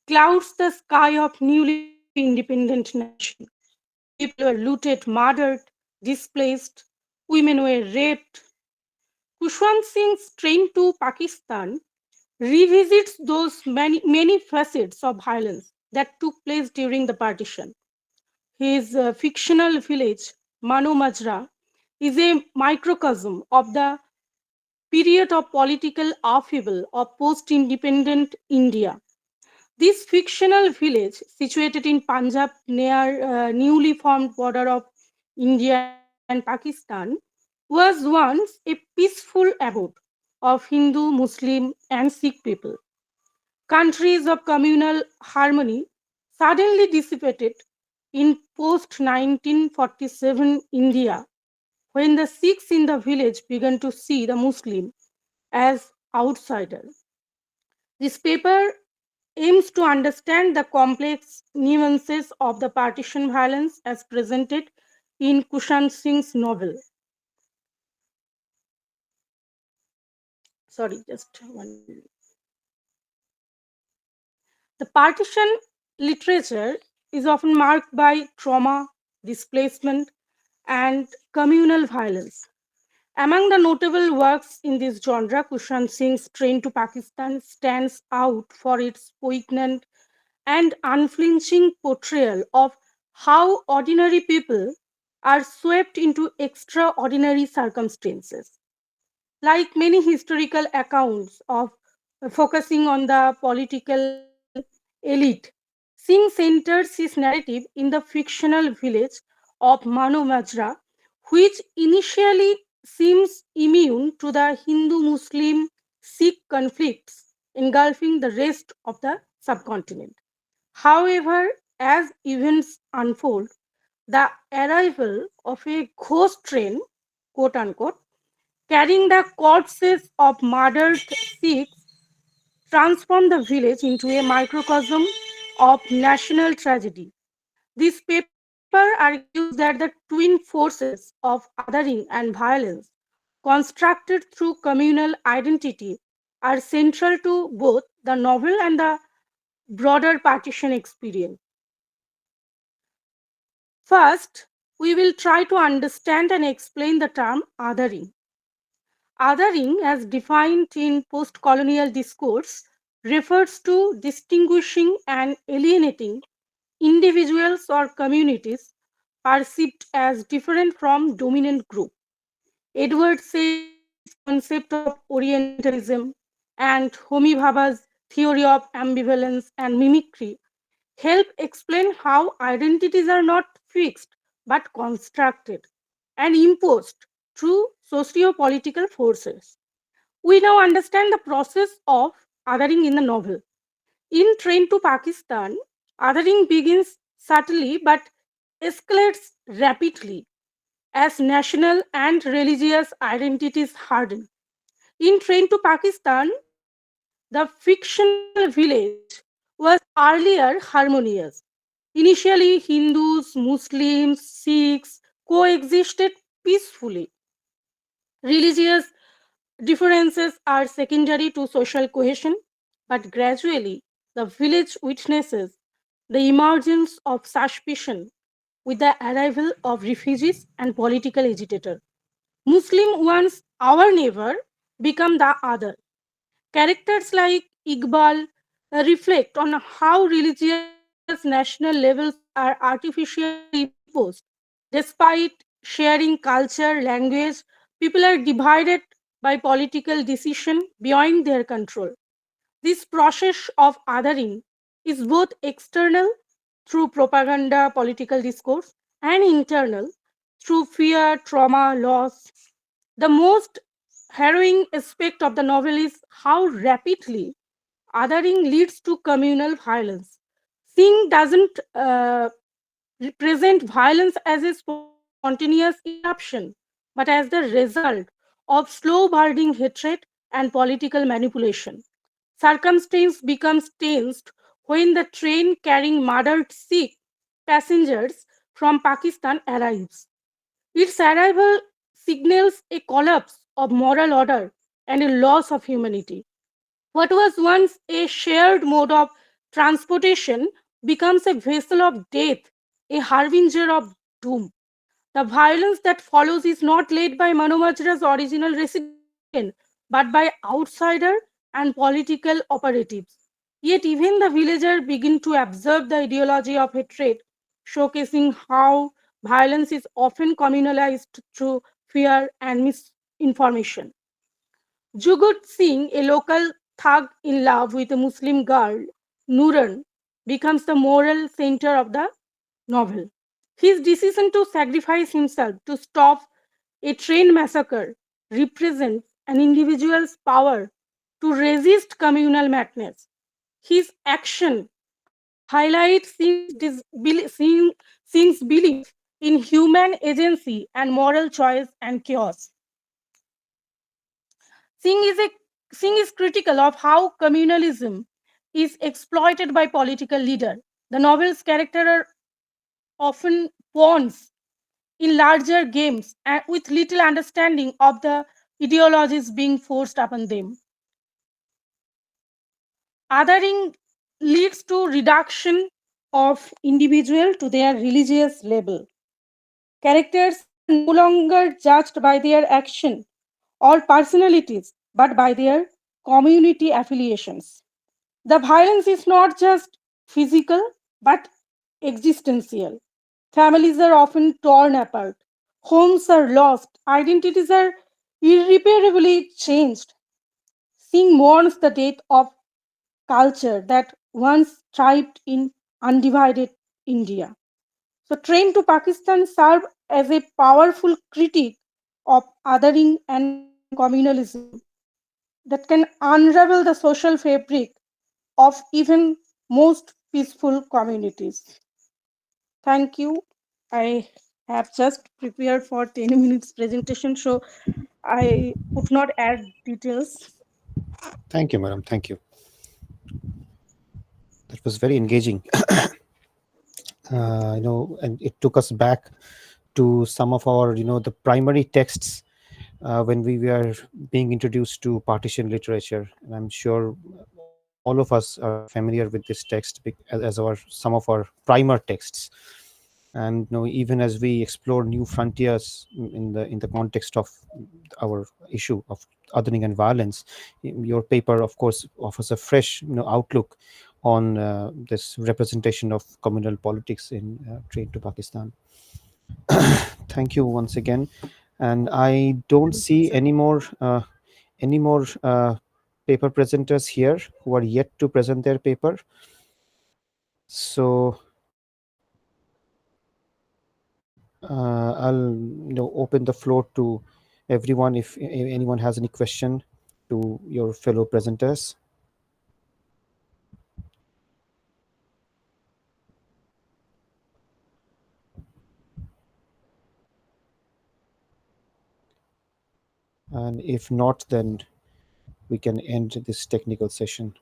[SPEAKER 10] clouds the sky of newly independent nation. People were looted, murdered, displaced, women were raped. Kushwant Singh's Train to Pakistan revisits those many facets of violence that took place during the partition. His fictional village, Manu Majra, is a microcosm of the period of political upheaval of post-independent India. This fictional village, situated in Punjab near newly formed border of India and Pakistan, was once a peaceful abode of Hindu, Muslim, and Sikh people. Countries of communal harmony suddenly dissipated in post 1947 India when the Sikhs in the village began to see the Muslim as outsiders. This paper aims to understand the complex nuances of the partition violence as presented in Kushant Singh's novel. Sorry, just one minute. The partition literature is often marked by trauma, displacement, and communal violence. Among the notable works in this genre, Kushant Singh's Train to Pakistan stands out for its poignant and unflinching portrayal of how ordinary people are swept into extraordinary circumstances. Like many historical accounts of focusing on the political elite, Singh centers his narrative in the fictional village of Manu Majra, which initially seems immune to the Hindu Muslim Sikh conflicts engulfing the rest of the subcontinent. However, as events unfold, the arrival of a ghost train, quote unquote, carrying the corpses of murdered Sikhs transformed the village into a microcosm of national tragedy. This paper argues that the twin forces of othering and violence, constructed through communal identity, are central to both the novel and the broader partition experience. First, we will try to understand and explain the term othering. Othering, as defined in post colonial discourse, refers to distinguishing and alienating individuals or communities perceived as different from dominant group. Edward Said's concept of Orientalism and Homi Bhabha's theory of ambivalence and mimicry help explain how identities are not fixed but constructed and imposed through socio-political forces. We now understand the process of othering in the novel. In Train to Pakistan, othering begins subtly but escalates rapidly. as national and religious identities harden. In Train to Pakistan, the fictional village was earlier harmonious. Initially, Hindus, Muslims, Sikhs coexisted peacefully. Religious differences are secondary to social cohesion, but gradually the village witnesses the emergence of suspicion with the arrival of refugees and political agitators. Muslim once our neighbor become the other. Characters like Iqbal reflect on how religious national levels are artificially imposed. Despite sharing culture, language, people are divided by political decision beyond their control. This process of othering is both external through propaganda, political discourse, and internal through fear, trauma, loss. The most harrowing aspect of the novel is how rapidly othering leads to communal violence. Singh doesn't present violence as a spontaneous eruption, but as the result of slow burning hatred and political manipulation. Circumstance becomes tensed when the train carrying murdered Sikh passengers from Pakistan arrives. Its arrival signals a collapse of moral order and a loss of humanity. What was once a shared mode of transportation becomes a vessel of death, a harbinger of doom. The violence that follows is not led by Manu Majra's original resident, but by outsider and political operatives. Yet even the villager begin to observe the ideology of hatred, showcasing how violence is often communalized through fear and misinformation. Jugut Singh, a local thug in love with a Muslim girl, Nuran, becomes the moral center of the novel. His decision to sacrifice himself to stop a train massacre represents an individual's power to resist communal madness. His action highlights Singh's belief in human agency and moral choice and chaos. Singh is, a, Singh is critical of how communalism is exploited by political leaders. The novel's characters are often pawns in larger games and with little understanding of the ideologies being forced upon them. Othering leads to reduction of individual to their religious label. Characters are no longer judged by their action or personalities, but by their community affiliations. The violence is not just physical, but existential. Families are often torn apart, homes are lost, identities are irreparably changed. Singh mourns the death of culture that once thrived in undivided India. So, Train to Pakistan served as a powerful critique of othering and communalism that can unravel the social fabric of even most peaceful communities. Thank you. I have just prepared for 10 minutes presentation, so I would not add details.
[SPEAKER 1] Thank you, madam. Thank you. That was very engaging. And it took us back to some of our, the primary texts when we were being introduced to partition literature. And I'm sure all of us are familiar with this text as our some of our primer texts. And even as we explore new frontiers in the context of our issue of othering and violence, your paper, of course, offers a fresh outlook on this representation of communal politics in Train to Pakistan. Thank you once again. And I don't see any more paper presenters here who are yet to present their paper. So I'll open the floor to everyone if anyone has any question to your fellow presenters. And if not, then we can end this technical session.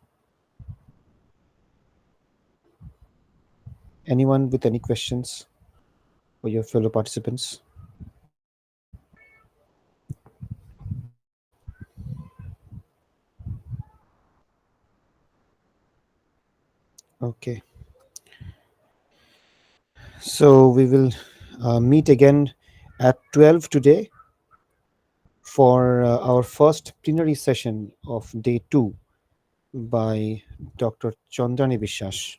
[SPEAKER 1] Anyone with any questions for your fellow participants? Okay. So we will meet again at 12 today for our first plenary session of day 2 by Dr. Chandrani Vishas.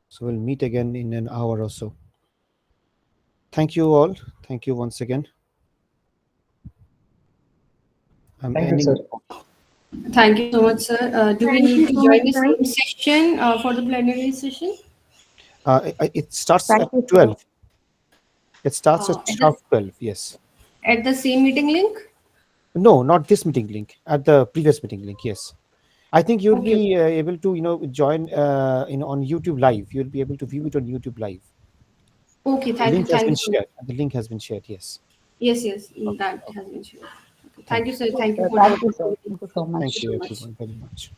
[SPEAKER 1] So we'll meet again in an hour or so. Thank you all. Thank you once again. I'm
[SPEAKER 9] Thank you, sir.
[SPEAKER 1] ending.
[SPEAKER 2] Thank you so much, sir. Do we
[SPEAKER 5] Thank
[SPEAKER 2] need
[SPEAKER 5] you
[SPEAKER 2] to
[SPEAKER 5] so much,
[SPEAKER 2] join the
[SPEAKER 5] sir.
[SPEAKER 2] same session for the plenary session?
[SPEAKER 1] It starts
[SPEAKER 5] Thank
[SPEAKER 1] at
[SPEAKER 5] you, sir.
[SPEAKER 1] 12. It starts at
[SPEAKER 2] At
[SPEAKER 1] sharp 12. Yes.
[SPEAKER 2] the same meeting link?
[SPEAKER 1] No, not this meeting link. At the previous meeting link. Yes. I think you'll
[SPEAKER 2] Okay.
[SPEAKER 1] be able to, join on YouTube Live. You'll be able to view it on YouTube Live.
[SPEAKER 2] Okay.
[SPEAKER 1] The
[SPEAKER 2] Thank you.
[SPEAKER 1] link has
[SPEAKER 2] Thank
[SPEAKER 1] been
[SPEAKER 2] you so much.
[SPEAKER 1] shared. The link has been shared. Yes.
[SPEAKER 2] Yes, yes,
[SPEAKER 1] Okay.
[SPEAKER 2] that
[SPEAKER 1] Okay.
[SPEAKER 2] has been shared. Okay. Thank
[SPEAKER 1] Thank
[SPEAKER 2] you,
[SPEAKER 1] you.
[SPEAKER 2] sir. Thank you
[SPEAKER 5] Sir,
[SPEAKER 2] for
[SPEAKER 5] thank
[SPEAKER 2] the
[SPEAKER 5] you, sir.
[SPEAKER 2] opportunity.
[SPEAKER 5] Thank you so
[SPEAKER 2] Thank
[SPEAKER 1] Thank
[SPEAKER 2] you
[SPEAKER 5] much.
[SPEAKER 1] you,
[SPEAKER 2] so much.
[SPEAKER 1] everyone, very much.